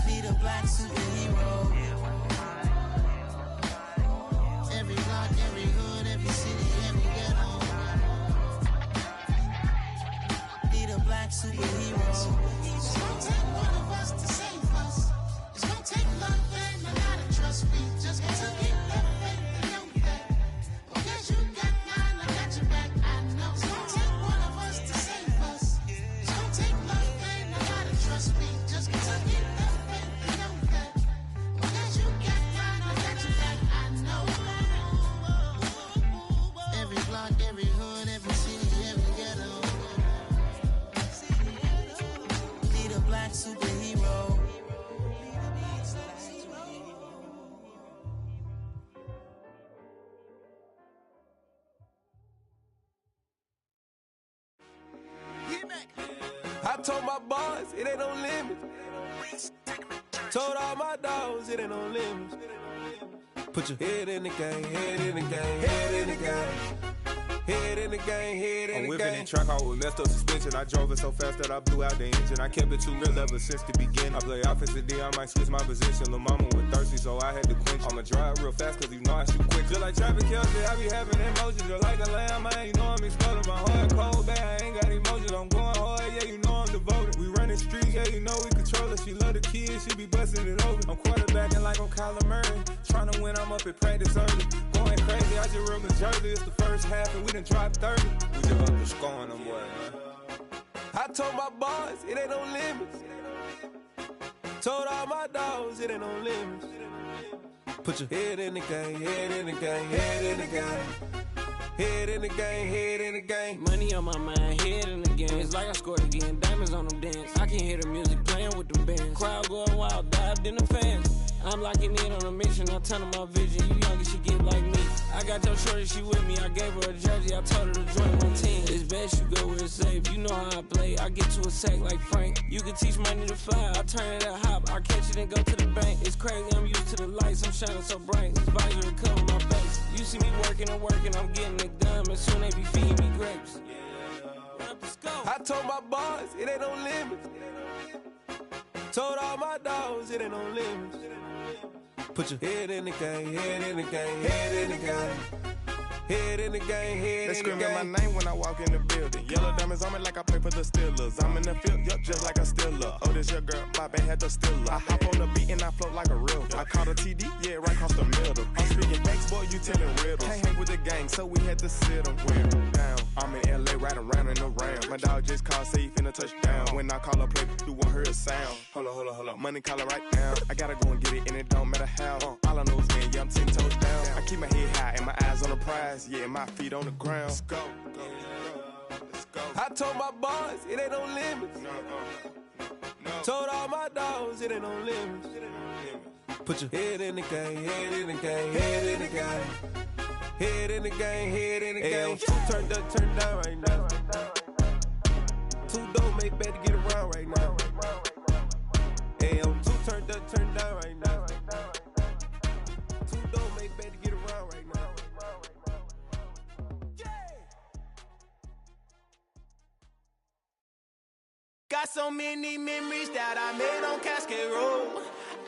Need a black superhero. Every block, every hood, every city, every ghetto. Need a black superhero. It's gonna take one of us to save us. It's gonna take love and a lot of trust. We just gotta keep that faith and know that. Because you got mine, I got your back, I know. It's gonna take one of us to save us. It's gonna take love and a lot of trust. We just gotta keep that faith and know that. Because you got mine, I got your back, I know. Every block, every hood, every city, every ghetto. Need a black superhero. I told my boys it ain't no limits. Told all my dogs it ain't no limits. Put your head in the game, head in the game, head in the game. Head in the game, head in the game. I'm whipping in track out with messed up suspension. I drove it so fast that I blew out the engine. I kept it too real ever since the beginning. I play offensive D, I might switch my position. Lil' mama was thirsty, so I had to quench. I'ma drive real fast, cause you know I shoot quick. Just like Travis Kelce, I be having emotions. Just like the lamb, man, you know I'm exploding. My heart cold, bad, I ain't got emotions. I'm going hard, yeah, you know I'm devoted. We running streets, yeah, you know we control it. She love the kids, she be busting it over. I'm quarterbacking like I'm Kyler Murray. Trying to win, I'm up at practice early. Going crazy, I just rub the jersey. It's the first half and we done dropped 30. We just up to scoring them, boy, man. I told my boys it ain't no limits. Told all my dogs it ain't no limits. Put your head in the game, head in the game, head in the game. Head in the game, head in the game. Money on my mind, head in the game. It's like I scored again, diamonds on them dance. I can hear the music playing with them bands. Crowd going wild, dived in the fans. I'm locking in on a mission, I turn on my vision. You young and she get like me. I got your shorty, she with me. I gave her a jersey, I told her to join my team. It's best you go where it's safe. You know how I play. I get to a sack like Frank. You can teach money to fly. I turn it at hop. I catch it and go to the bank. It's crazy, I'm used to the lights. I'm shining so bright. This visor to cover my face. You see me working and working. I'm getting it done. And soon they be feeding me grapes. I told my boys, it ain't no limits. Told all my dogs, it ain't no limits. Put your head in the game, head in the game, head in the game. Head in the game, head in the game. They screaming my name when I walk in the building. Yellow diamonds on me like I play for the Steelers. I'm in the field, yup, just like a Steeler. Oh, this your girl, my bad had the Steeler. I hop on the beat and I float like a river. I caught a TD, yeah, right across the middle. I'm speaking thanks, boy, you telling riddles. Can't hang with the gang, so we had to sit them wear down. I'm in LA, riding around in the round. My dog just called, say he finna touch down. When I call a play, you won't hear a sound. Hold up, money call it right down. I gotta go and get it, and it don't matter how. All I know is man, yeah, I'm 10 toes down. I keep my head high and my eyes on the prize. Yeah, my feet on the ground. Let's go. I told my boys, it ain't no limits. Told all my dogs, it ain't no limits. Put your head in the game, head in the game, head in the game. Head in the game, head in the game. Turned up, turned down right now. Two dope make better get around right now. Hey, I'm two turned up, turned down right now. Two dope make better get around right now. Got so many memories that I made on Cascade Road.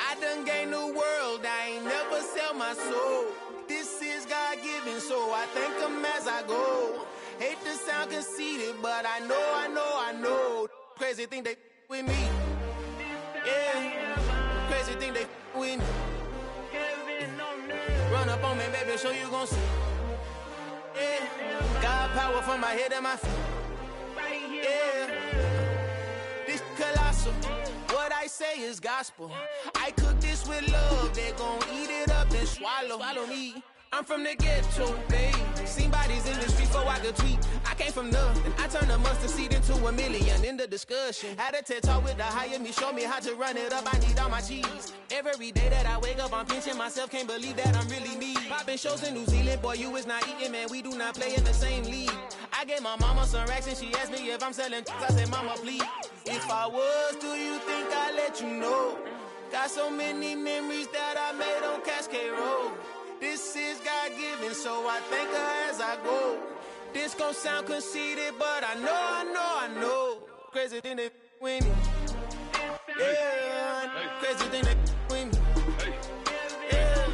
I done gained the world, I ain't never sell my soul. This is God-given, so I thank him as I go. Hate to sound conceited, but I know. Crazy thing they with me. Yeah, crazy thing they with me. Run up on me, baby, show you gon' see. Yeah, God power from my head and my feet. Yeah. Colossal. What I say is gospel. I cook this with love. They gon' eat it up and swallow me. I'm from the ghetto, babe. Seen bodies in the street before I could tweet. I came from nothing. I turned a mustard seed into a million in the discussion. Had a TED talk with the higher me, show me how to run it up. I need all my cheese. Every day that I wake up, I'm pinching myself. Can't believe that I'm really me. Popping shows in New Zealand, boy, you is not eating, man. We do not play in the same league. I gave my mama some racks and she asked me if I'm selling. I said, mama, please. If I was, do you think I'd let you know? Got so many memories that I made on Cascade Road. This is God-given, so I thank her as I go. This gon' sound conceited, but I know. Crazy thing they with me. Yeah, crazy thing they with me. Yeah,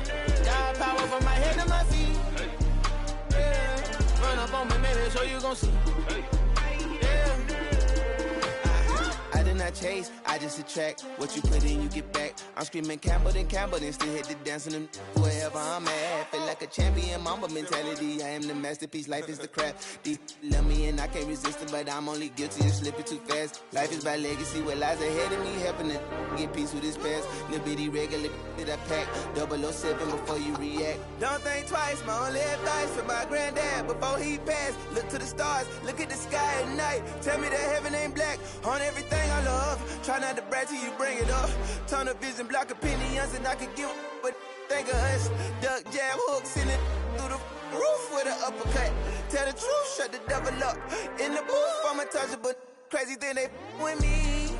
got power from my head to my feet. Yeah, run up on me, maybe so you gon' see. I did not chase, I just attract. What you put in, you get back. I'm screaming Campbell, then still hit the dance and wherever I'm at. Feel like a champion, mamba mentality. I am the masterpiece, life is the crap. Deep love me and I can't resist it, but I'm only guilty of slipping too fast. Life is by legacy, what lies ahead of me, helping to get peace with this past. Little bitty regular that I pack, 007 before you react. Don't think twice, my only advice for my granddad before he passed. Look to the stars, look at the sky at night. Tell me that heaven ain't black on everything I love. Try not to brag till you bring it up. Tunnel vision, block opinions, and I could give but think of us. Duck, jab, hook, send it through the roof with an uppercut. Tell the truth, shut the devil up. In the booth, I'm untouchable. Crazy thing they with me.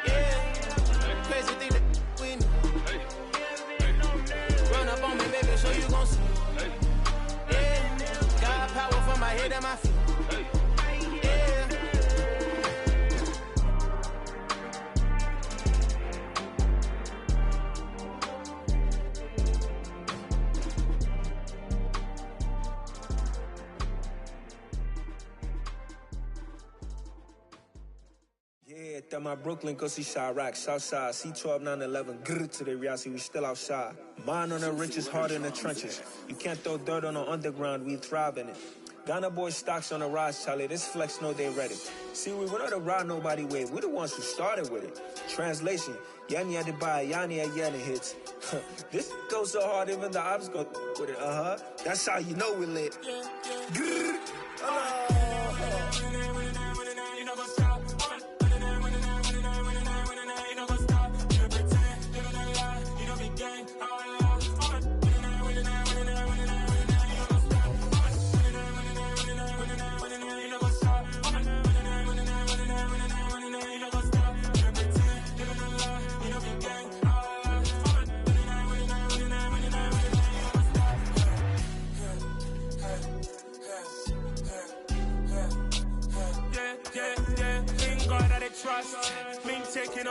Yeah, crazy thing they with me. Run up on me, baby, so you gon' see. Yeah, got power from my head and my feet. Yeah, that my Brooklyn, go see Chirac, Southside, C12, 911, grrr to the reality, we still outside. Mine on the riches, hard in the trenches. You can't throw dirt on the underground, we thrive in it. Ghana boys stocks on the rise, Charlie, this flex know they ready. See, we're not a ride nobody wave, we're the ones who started with it. Translation, Yanni had to buy, Yanni had Yanni hits. This goes so hard, even the ops go with it, That's how you know we lit. Grrr,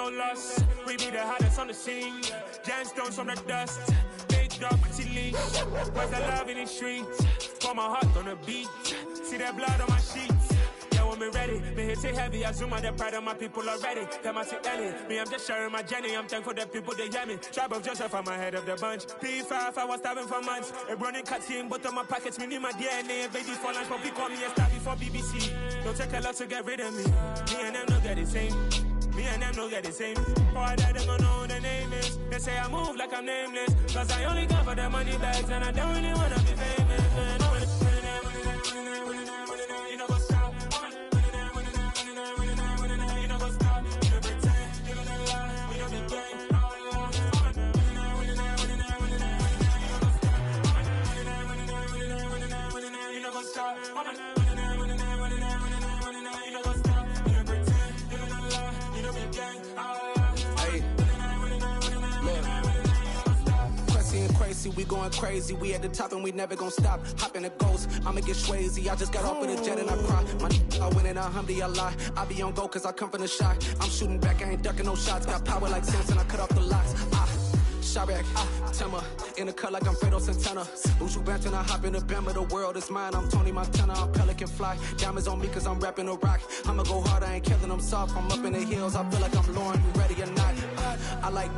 no loss. We be the hottest on the scene. Gemstones from the dust. Big dog, pretty leash. Where's the love in the streets? Pour my heart on the beat. See that blood on my sheets. Yeah, when me ready, me hit it heavy. I zoom out the pride of my people already. Them I see Ellie. Me, I'm just sharing my journey. I'm thankful that people they hear me. Tribe of Joseph, I'm ahead of the bunch. P5, I was starving for months. A running cut in both of my pockets. Me need my DNA. Babies for lunch, but we call me a star before BBC. Don't take a lot to get rid of me. Me and them don't get the same. Me and them don't get the same. Boy, that them don't know who the name is. They say I move like I'm nameless. Cause I only come for the money bags and I don't really wanna be famous. Man. You know what's up? You know what's up? You know pretend. You know the lie. We don't be gang. You know what's up? We going crazy, we at the top and we never gonna stop. Hop in a ghost, I'ma get swayzy. I just got off with a jet and I cry. I win in a Humvee, I lie. I be on go cause I come from the shot. I'm shooting back, I ain't ducking no shots. Got power like Samson, I cut off the locks. Shabak, Tema, in the cut like I'm Fredo Santana. Uju Banton, I hop in the Bama, the world is mine. I'm Tony Montana, I'm Pelican Fly. Diamonds on me cause I'm rapping a rock. I'ma go hard, I ain't killing them soft. I'm up in the hills, I feel like I'm Lauren, you ready or not? I like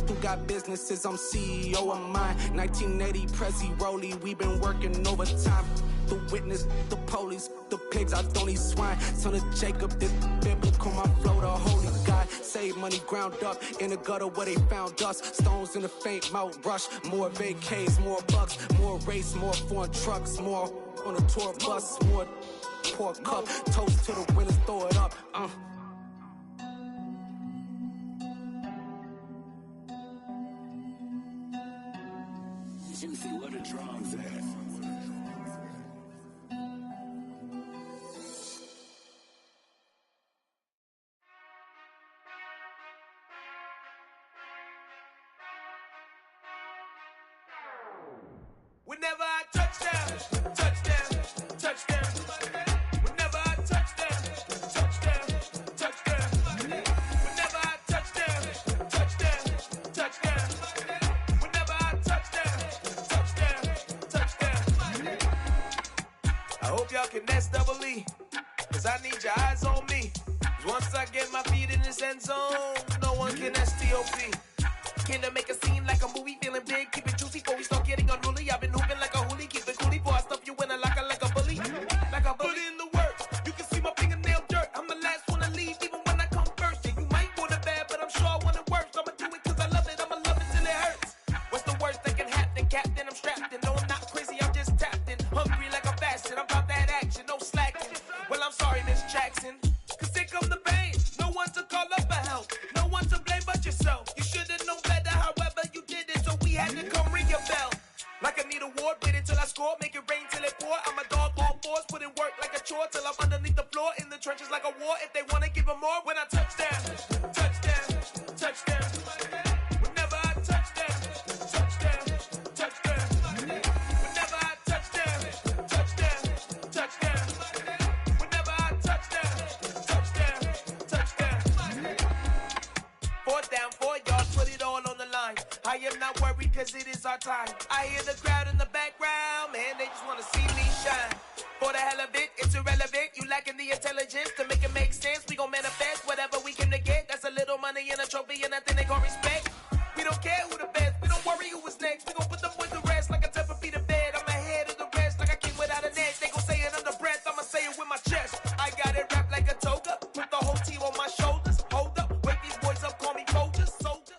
who got businesses, I'm CEO of mine. 1980, Prezi Rolly, we been working overtime. The witness, the police, the pigs, I don't eat swine. Son of Jacob, this biblical, my flow, the holy God. Save money ground up in the gutter where they found us. Stones in the faint mouth rush. More vacays, more bucks, more race, more foreign trucks, more on a tour bus, more pour cup. Toast to the winners, throw it up. Juicy, what a drums at. Whenever I touch down, touchdown, touchdown. Whenever I touch down, touchdown, touchdown. Whenever I touch down, touchdown, touchdown. Whenever I touch down, touchdown. I hope y'all can S-double-E, cause I need your eyes on me. Cause once I get my feet in this end zone, no one can S-T-O-P. Came to make a scene like a movie, feeling big, keep it juicy before we start getting unruly. I've been hooping like a hoolie, keep it coolie before I stuff you in a locker like a bully. Like a bully. Put in the work, you can see my fingernail dirt. I'm the last one to leave, even when I come first. Yeah, you might want it bad, but I'm sure I want it worse. I'ma do it cause I love it, I'ma love it till it hurts. What's the worst that can happen, Captain? I'm strapped in, no I'm not crazy, I'm just tapped in. Hungry like I'm fasting, I'm about that action, no slacking. Well, I'm sorry, Miss Jackson, cause here come the pain. No one to call up for help, no one to blame but yourself. You should've known better, however you did it, so we had to come ring your bell. Like I need a award, wait until I score, make it rain till it pour. I'm a dog, all fours, put in work like a chore till I'm underneath the floor, in the trenches like a war. If they wanna give them more, when I touch down, touchdown, touchdown. Whenever I touch down, touchdown, touchdown. Whenever I touch down, touchdown, touchdown. Whenever I touch down, touchdown, touchdown. Fourth down, 4 yards, put it all on the line. I am not worried cause it is our time. I hear the crowd in the background, man, they just wanna see me shine. For the hell of it, it's irrelevant. You lacking the intelligence to make it make sense. We gon' manifest whatever we came to get. That's a little money and a trophy and nothing they gon' respect. We don't care who the best, we don't worry who was next. We gon' put them boys to rest like a temper feet of bed. I'm ahead of the rest like I came without a net. They gon' say it under breath, I'ma say it with my chest. I got it wrapped like a toga, put the whole team on my shoulders. Hold up, wake these boys up, call me soldiers, soldier.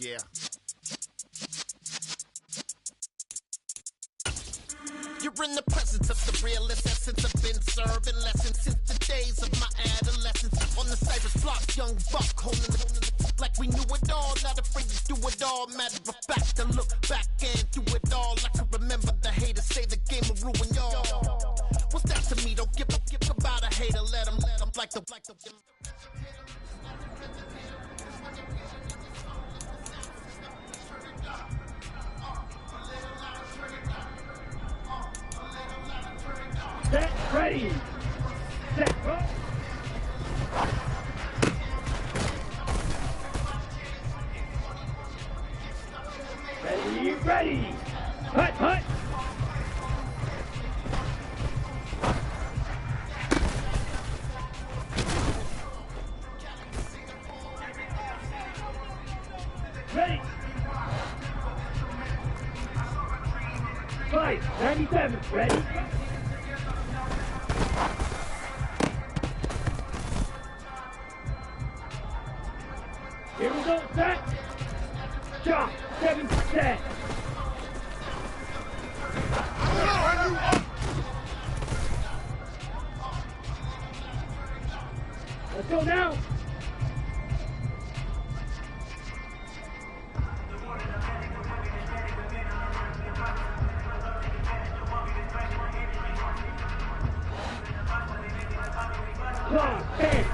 Yeah. You're in the presence of the realest essence. I've been serving lessons since the days of my adolescence. On the Cypress block, young buck holding it like we knew it all. Not afraid to do it all. Matter of fact, to look back and do it all. I can remember the haters say the game will ruin y'all. What's that to me? Don't give about a hater. Let them like the. Set, ready. Set, go. Ready. Hut. Ready. 597, ready. Here we go, set. Shot, 7%. Let's go now. Clock, 10.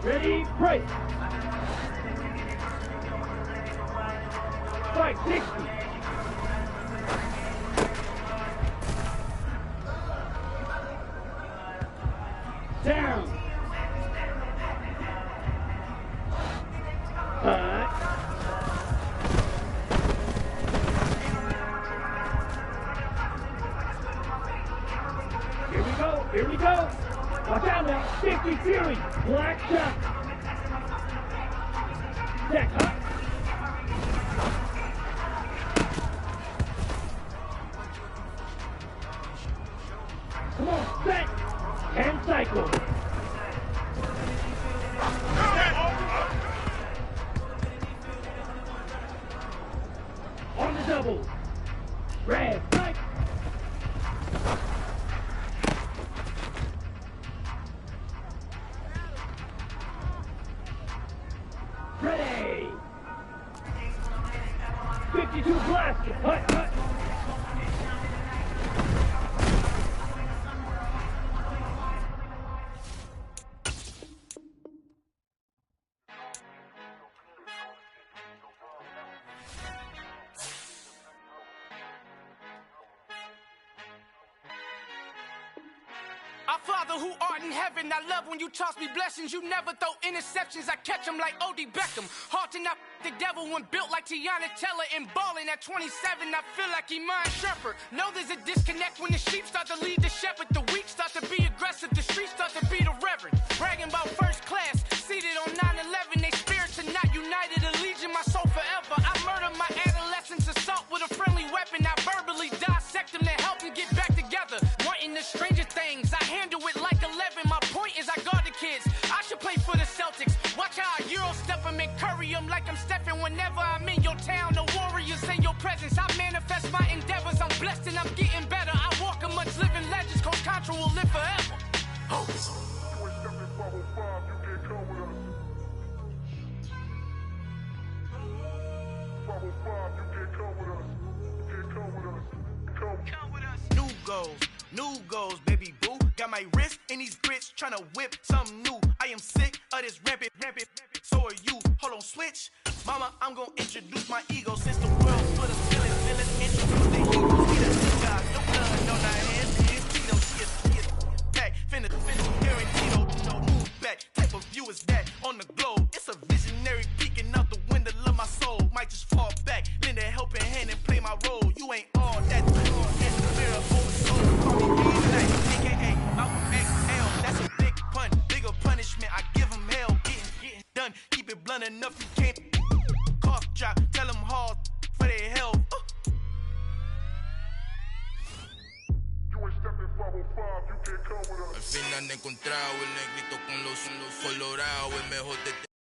Ready, break. 560. Down. Here we go. Watch out now. 50 Fury. Black shot. Deck up. Come on, set. And cycle. On the double. Red, right. Ready. 52 blast. Hut. Our Father who art in heaven, I love when you toss me blessings. You never throw interceptions, I catch them like O.D. Beckham. Hard to knock the devil when built like Tiana Teller and balling at 27. I feel like Iman Shumpert. Know there's a disconnect when the sheep start to lead the shepherd. The weak start to be aggressive, the streets start to be the reverend. Bragging about first class, seated on 9/11. They spirits are not united, a legion, my soul forever. I murdered my adolescence, assault with a friendly weapon. I verbally dissect them to help them get back together. Wanting the stranger things, I handle it like 11. My point is I guard the kids. I should play for the Celtics. Watch how I Euro step them and curry them like I'm stepping. Whenever I'm in your town, the warriors in your presence. I manifest my endeavors. I'm blessed and I'm getting better. I walk amongst living legends. Coach Contra will live forever. New goals, baby boo. Got my wrist in these grits, tryna whip something new. I am sick of this rampant. So are you. Hold on, switch. Mama, I'm gonna introduce my ego. Since the world full of villains, introduce the Eagles. We the two guys, no blood, no not hands. It's Tito, she is back. Finna, Tarantino, no move back. Type of view is that on the globe. It's a visionary peeking out the window of my soul. Might just fall back, lend a helping hand and play my role. You ain't all that. It's the mirror, call me Green Knight, aka Malcolm XL. That's a big pun, bigger punishment. I give him hell, getting done. Keep it blunt enough, you can't. Cough drop, tell them hard for their health. You ain't stepping 505, you can't final encontrado, el negrito con los colorados, el mejor de